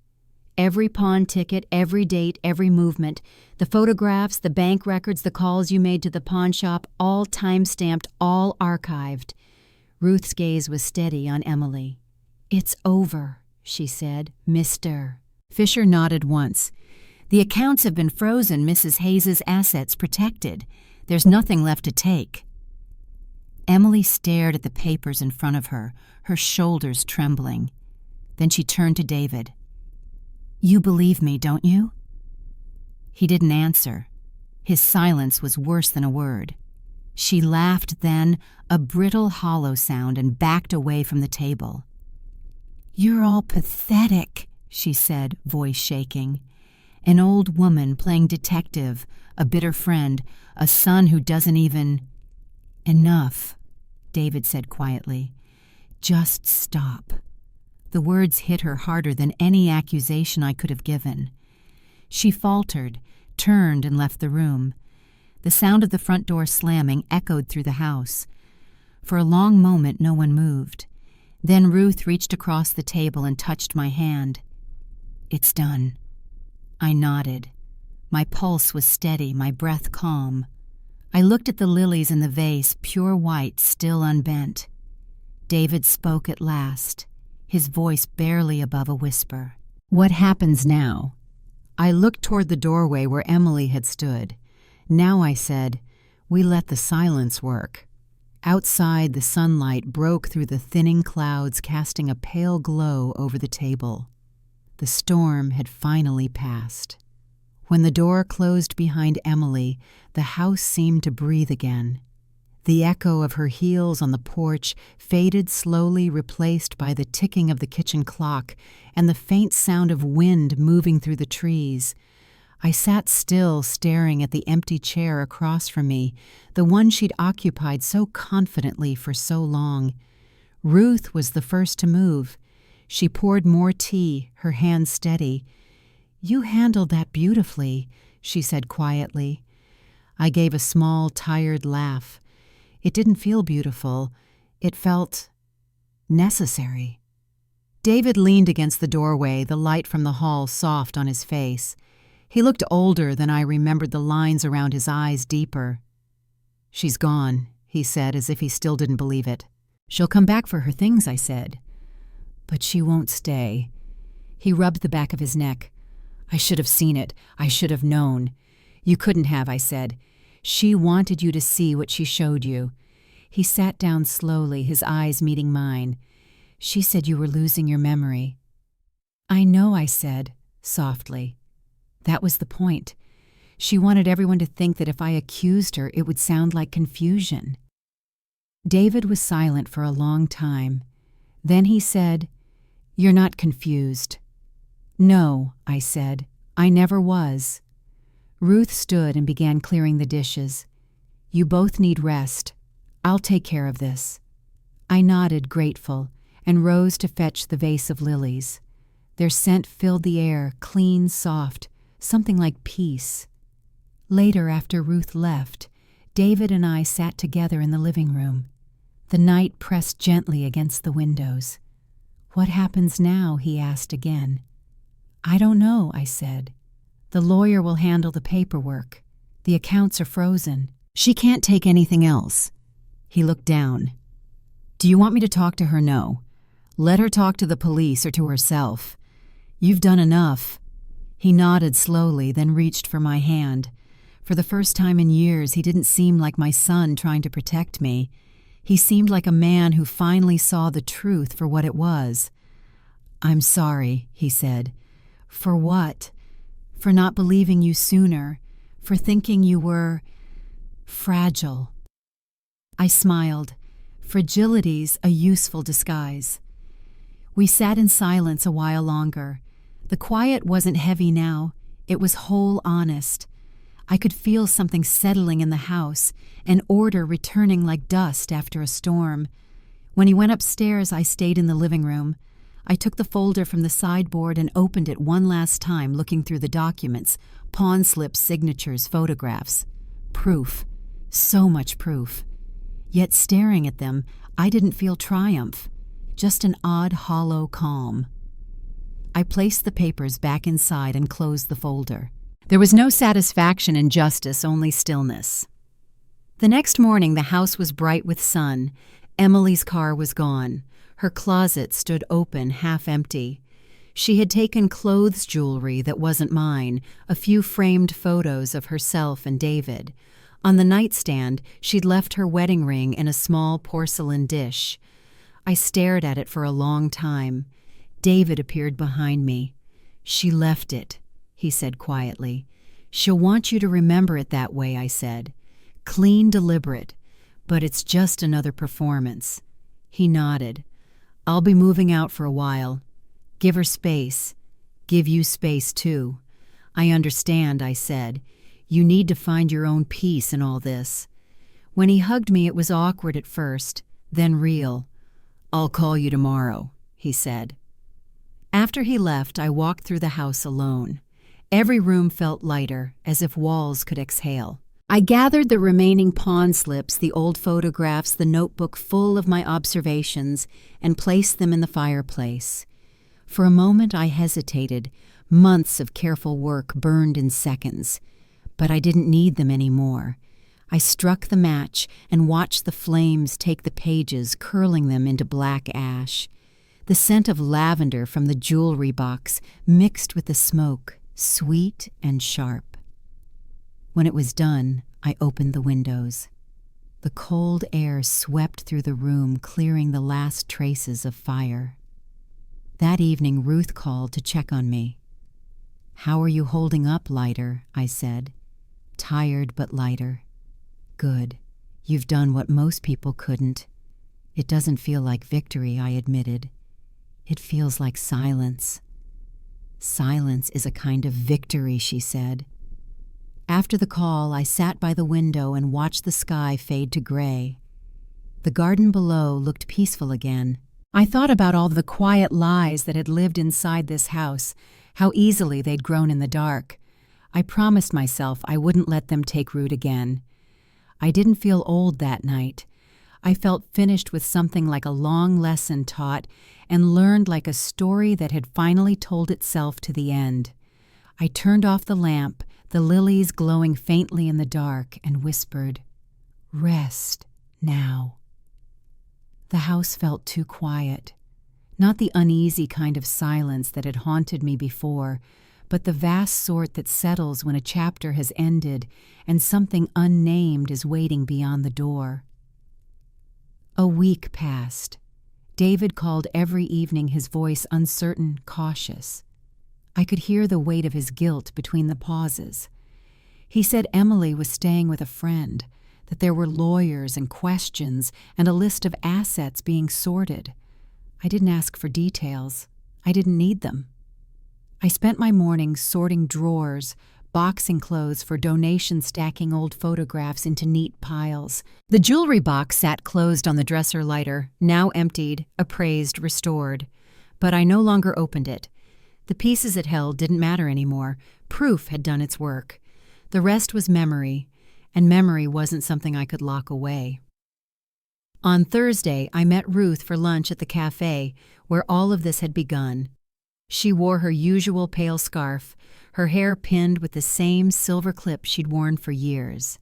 Every pawn ticket, every date, every movement, the photographs, the bank records, the calls you made to the pawn shop, all time-stamped, all archived." Ruth's gaze was steady on Emily. "It's over," she said. "Mr." Fisher nodded once. "The accounts have been frozen, Mrs. Hayes's assets protected. There's nothing left to take." Emily stared at the papers in front of her, her shoulders trembling. Then she turned to David. "You believe me, don't you?" He didn't answer. His silence was worse than a word. She laughed then, a brittle, hollow sound, and backed away from the table. "You're all pathetic," she said, voice shaking. An old woman playing detective, a bitter friend, a son who doesn't even— "Enough," David said quietly. "Just stop." The words hit her harder than any accusation I could have given. She faltered, turned, and left the room. The sound of the front door slamming echoed through the house. For a long moment no one moved. Then Ruth reached across the table and touched my hand. "It's done." I nodded. My pulse was steady, my breath calm. I looked at the lilies in the vase, pure white, still unbent. David spoke at last, his voice barely above a whisper. "What happens now?" I looked toward the doorway where Emily had stood. "Now," I said, "we let the silence work." Outside, the sunlight broke through the thinning clouds, casting a pale glow over the table. The storm had finally passed. When the door closed behind Emily, the house seemed to breathe again. The echo of her heels on the porch faded slowly, replaced by the ticking of the kitchen clock and the faint sound of wind moving through the trees. I sat still, staring at the empty chair across from me, the one she'd occupied so confidently for so long. Ruth was the first to move. She poured more tea, her hand steady. "You handled that beautifully," she said quietly. I gave a small, tired laugh. It didn't feel beautiful. It felt necessary. David leaned against the doorway, the light from the hall soft on his face. He looked older than I remembered, the lines around his eyes deeper. "She's gone," he said, as if he still didn't believe it. "She'll come back for her things," I said. "But she won't stay." He rubbed the back of his neck. "I should have seen it. I should have known." "You couldn't have," I said. "She wanted you to see what she showed you." He sat down slowly, his eyes meeting mine. "She said you were losing your memory." "I know," I said, softly. "That was the point. She wanted everyone to think that if I accused her, it would sound like confusion." David was silent for a long time. Then he said, "You're not confused." "No," I said. "I never was." Ruth stood and began clearing the dishes. "You both need rest. I'll take care of this." I nodded, grateful, and rose to fetch the vase of lilies. Their scent filled the air, clean, soft, something like peace. Later, after Ruth left, David and I sat together in the living room. The night pressed gently against the windows. "What happens now?" he asked again. "I don't know," I said. "The lawyer will handle the paperwork. The accounts are frozen. She can't take anything else." He looked down. "Do you want me to talk to her? No. Let her talk to the police or to herself. You've done enough." He nodded slowly, then reached for my hand. For the first time in years, he didn't seem like my son trying to protect me. He seemed like a man who finally saw the truth for what it was. "I'm sorry," he said. "For what? For not believing you sooner, for thinking you were fragile." I smiled. Fragility's a useful disguise. We sat in silence a while longer. The quiet wasn't heavy now. It was whole honest. I could feel something settling in the house, an order returning like dust after a storm. When he went upstairs, I stayed in the living room. I took the folder from the sideboard and opened it one last time, looking through the documents, pawn slips, signatures, photographs. Proof. So much proof. Yet staring at them, I didn't feel triumph, just an odd, hollow calm. I placed the papers back inside and closed the folder. There was no satisfaction in justice, only stillness. The next morning, the house was bright with sun. Emily's car was gone. Her closet stood open, half empty. She had taken clothes jewelry that wasn't mine, a few framed photos of herself and David. On the nightstand, she'd left her wedding ring in a small porcelain dish. I stared at it for a long time. David appeared behind me. "She left it," he said quietly. "She'll want you to remember it that way," I said. "Clean, deliberate, but it's just another performance." He nodded. "I'll be moving out for a while. Give her space. Give you space, too." "I understand," I said. "You need to find your own peace in all this." When he hugged me, it was awkward at first, then real. "I'll call you tomorrow," he said. After he left, I walked through the house alone. Every room felt lighter, as if walls could exhale. I gathered the remaining pawn slips, the old photographs, the notebook full of my observations, and placed them in the fireplace. For a moment I hesitated. Months of careful work burned in seconds. But I didn't need them anymore. I struck the match and watched the flames take the pages, curling them into black ash. The scent of lavender from the jewelry box mixed with the smoke, sweet and sharp. When it was done, I opened the windows. The cold air swept through the room, clearing the last traces of fire. That evening, Ruth called to check on me. "How are you holding up, lighter?" I said. "Tired but lighter." "Good. You've done what most people couldn't." "It doesn't feel like victory," I admitted. "It feels like silence." "Silence is a kind of victory," she said. After the call, I sat by the window and watched the sky fade to gray. The garden below looked peaceful again. I thought about all the quiet lies that had lived inside this house, how easily they'd grown in the dark. I promised myself I wouldn't let them take root again. I didn't feel old that night. I felt finished with something like a long lesson taught and learned like a story that had finally told itself to the end. I turned off the lamp, the lilies glowing faintly in the dark, and whispered, "Rest now." The house felt too quiet. Not the uneasy kind of silence that had haunted me before, but the vast sort that settles when a chapter has ended and something unnamed is waiting beyond the door. A week passed. David called every evening, his voice uncertain, cautious. I could hear the weight of his guilt between the pauses. He said Emily was staying with a friend, that there were lawyers and questions and a list of assets being sorted. I didn't ask for details. I didn't need them. I spent my mornings sorting drawers, boxing clothes for donation, stacking old photographs into neat piles. The jewelry box sat closed on the dresser lighter, now emptied, appraised, restored. But I no longer opened it. The pieces it held didn't matter anymore. Proof had done its work. The rest was memory, and memory wasn't something I could lock away. On Thursday, I met Ruth for lunch at the cafe, where all of this had begun. She wore her usual pale scarf, her hair pinned with the same silver clip she'd worn for years.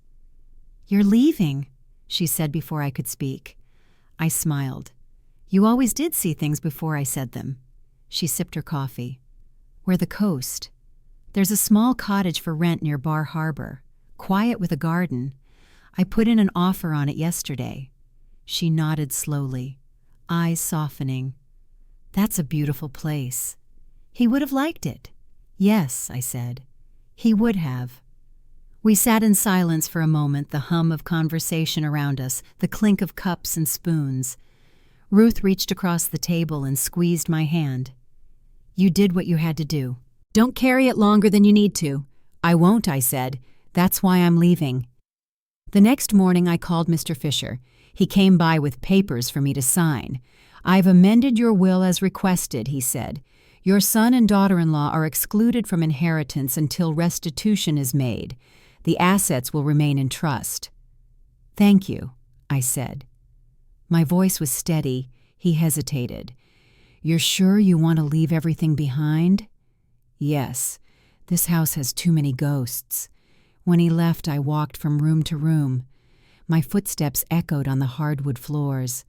"You're leaving," she said before I could speak. I smiled. "You always did see things before I said them." She sipped her coffee. "We're the coast. There's a small cottage for rent near Bar Harbor. quiet with a garden. I put in an offer on it yesterday." She nodded slowly, eyes softening. "That's a beautiful place." "He would have liked it." "Yes," I said. "He would have." We sat in silence for a moment, the hum of conversation around us, the clink of cups and spoons. Ruth reached across the table and squeezed my hand. "You did what you had to do. Don't carry it longer than you need to." "I won't," I said. "That's why I'm leaving." The next morning I called Mr. Fisher. He came by with papers for me to sign. "I've amended your will as requested," he said. "Your son and daughter-in-law are excluded from inheritance until restitution is made. The assets will remain in trust." "Thank you," I said. My voice was steady. He hesitated. "You're sure you want to leave everything behind?" "Yes. This house has too many ghosts." When he left, I walked from room to room. My footsteps echoed on the hardwood floors.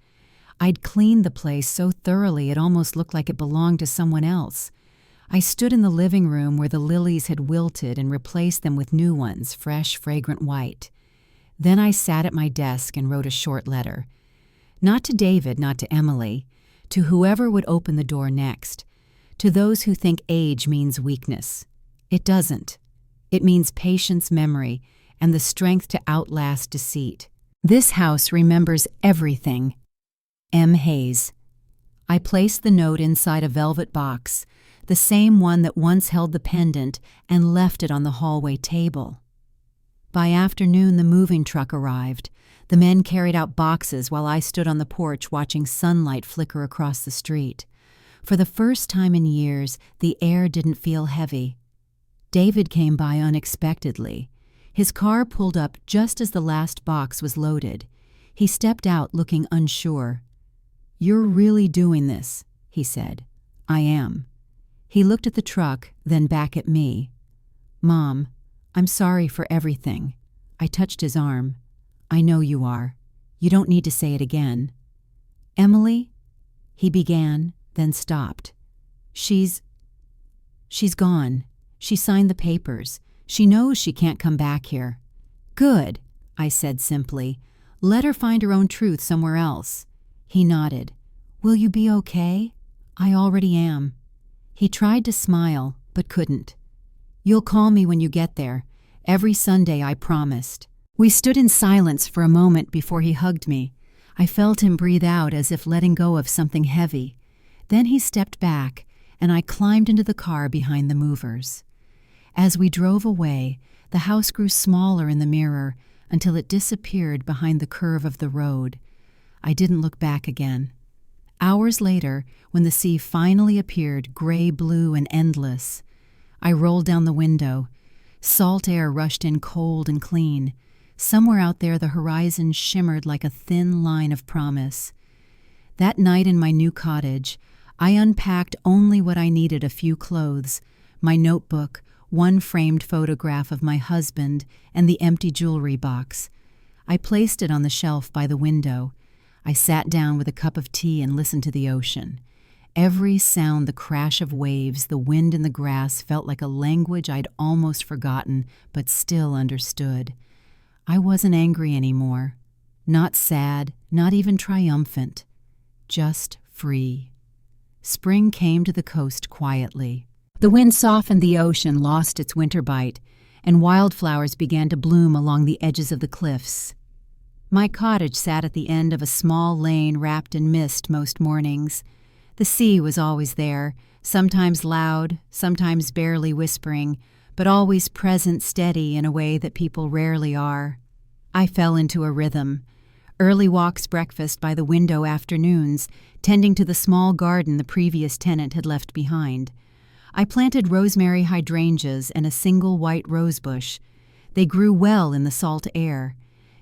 I'd cleaned the place so thoroughly it almost looked like it belonged to someone else. I stood in the living room where the lilies had wilted and replaced them with new ones, fresh, fragrant white. Then I sat at my desk and wrote a short letter. Not to David, not to Emily, to whoever would open the door next, to those who think age means weakness. It doesn't. It means patience, memory, and the strength to outlast deceit. This house remembers everything. M. Hayes. I placed the note inside a velvet box, the same one that once held the pendant, and left it on the hallway table. By afternoon, the moving truck arrived. The men carried out boxes while I stood on the porch watching sunlight flicker across the street. For the first time in years, the air didn't feel heavy. David came by unexpectedly. His car pulled up just as the last box was loaded. He stepped out looking unsure. "You're really doing this," he said. "I am." He looked at the truck, then back at me. "Mom, I'm sorry for everything." I touched his arm. "I know you are. You don't need to say it again." "Emily?" he began, then stopped. She's gone. She signed the papers. She knows she can't come back here." "Good," I said simply. "Let her find her own truth somewhere else." He nodded. "Will you be okay?" "I already am." He tried to smile, but couldn't. "You'll call me when you get there. Every Sunday, I promised." We stood in silence for a moment before he hugged me. I felt him breathe out as if letting go of something heavy. Then he stepped back, and I climbed into the car behind the movers. As we drove away, the house grew smaller in the mirror until it disappeared behind the curve of the road. I didn't look back again. Hours later, when the sea finally appeared gray-blue and endless, I rolled down the window. Salt air rushed in cold and clean. Somewhere out there the horizon shimmered like a thin line of promise. That night in my new cottage, I unpacked only what I needed: a few clothes, my notebook, one framed photograph of my husband, and the empty jewelry box. I placed it on the shelf by the window. I sat down with a cup of tea and listened to the ocean. Every sound, the crash of waves, the wind in the grass, felt like a language I'd almost forgotten, but still understood. I wasn't angry anymore. Not sad, not even triumphant. Just free. Spring came to the coast quietly. The wind softened the ocean, lost its winter bite, and wildflowers began to bloom along the edges of the cliffs. My cottage sat at the end of a small lane wrapped in mist most mornings. The sea was always there, sometimes loud, sometimes barely whispering, but always present, steady in a way that people rarely are. I fell into a rhythm. Early walks, breakfast by the window afternoons, tending to the small garden the previous tenant had left behind. I planted rosemary hydrangeas and a single white rosebush. They grew well in the salt air.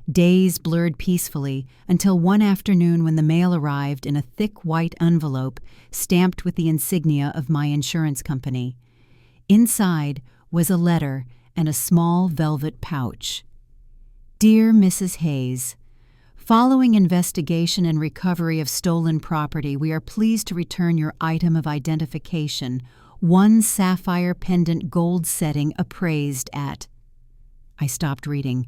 Days blurred peacefully until one afternoon when the mail arrived in a thick white envelope stamped with the insignia of my insurance company. Inside was a letter and a small velvet pouch. Dear Mrs. Hayes, following investigation and recovery of stolen property, we are pleased to return your item of identification, one sapphire pendant gold setting appraised at... I stopped reading.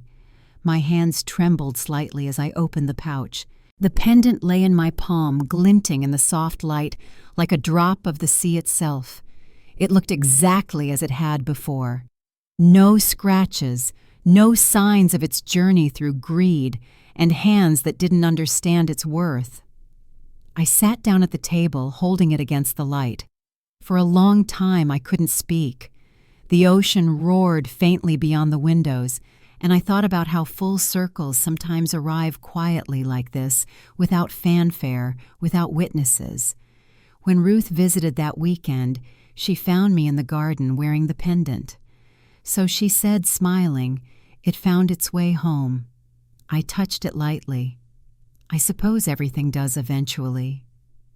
My hands trembled slightly as I opened the pouch. The pendant lay in my palm, glinting in the soft light like a drop of the sea itself. It looked exactly as it had before. No scratches, no signs of its journey through greed, and hands that didn't understand its worth. I sat down at the table, holding it against the light. For a long time I couldn't speak. The ocean roared faintly beyond the windows, and I thought about how full circles sometimes arrive quietly like this, without fanfare, without witnesses. When Ruth visited that weekend, she found me in the garden wearing the pendant. So she said, smiling, it found its way home. I touched it lightly. I suppose everything does eventually.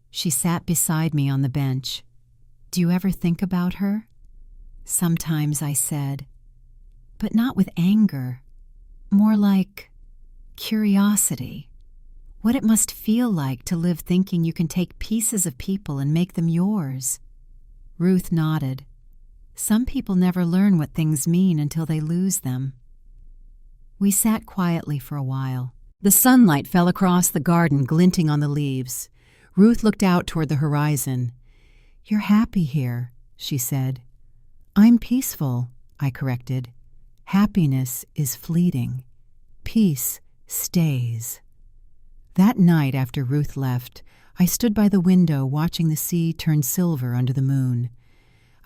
She sat beside me on the bench. Do you ever think about her? Sometimes, I said. But not with anger. More like curiosity. What it must feel like to live thinking you can take pieces of people and make them yours. Ruth nodded. Some people never learn what things mean until they lose them. We sat quietly for a while. The sunlight fell across the garden, glinting on the leaves. Ruth looked out toward the horizon. You're happy here, she said. I'm peaceful, I corrected. Happiness is fleeting. Peace stays. That night after Ruth left, I stood by the window watching the sea turn silver under the moon.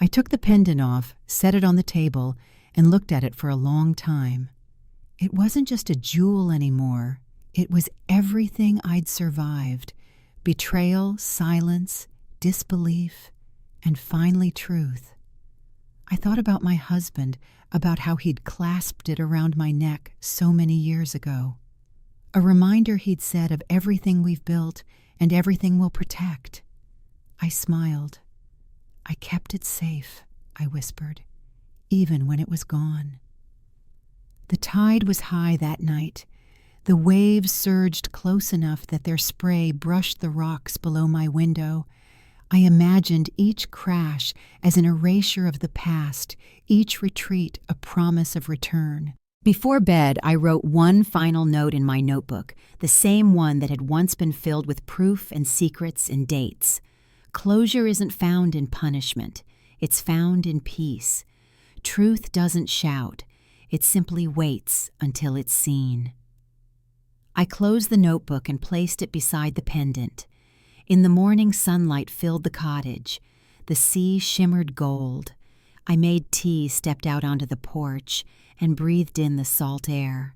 I took the pendant off, set it on the table, and looked at it for a long time. It wasn't just a jewel anymore. It was everything I'd survived. Betrayal, silence, disbelief, and finally truth. I thought about my husband, about how he'd clasped it around my neck so many years ago. A reminder he'd said of everything we've built and everything we'll protect. I smiled. I kept it safe, I whispered, even when it was gone. The tide was high that night. The waves surged close enough that their spray brushed the rocks below my window. I imagined each crash as an erasure of the past, each retreat a promise of return. Before bed, I wrote one final note in my notebook, the same one that had once been filled with proof and secrets and dates. Closure isn't found in punishment. It's found in peace. Truth doesn't shout. It simply waits until it's seen. I closed the notebook and placed it beside the pendant. In the morning, sunlight filled the cottage. The sea shimmered gold. I made tea, stepped out onto the porch, and breathed in the salt air.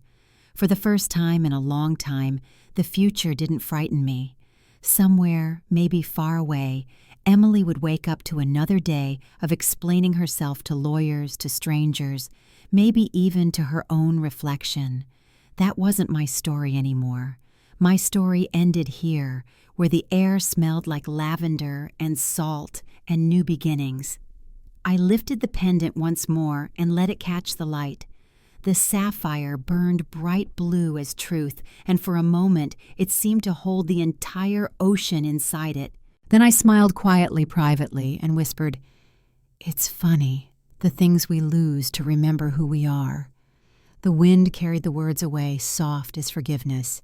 For the first time in a long time, the future didn't frighten me. Somewhere, maybe far away, Emily would wake up to another day of explaining herself to lawyers, to strangers, maybe even to her own reflection. That wasn't my story anymore. My story ended here, where the air smelled like lavender and salt and new beginnings. I lifted the pendant once more and let it catch the light. The sapphire burned bright blue as truth, and for a moment it seemed to hold the entire ocean inside it. Then I smiled quietly, privately, and whispered, "It's funny, the things we lose to remember who we are." The wind carried the words away, soft as forgiveness.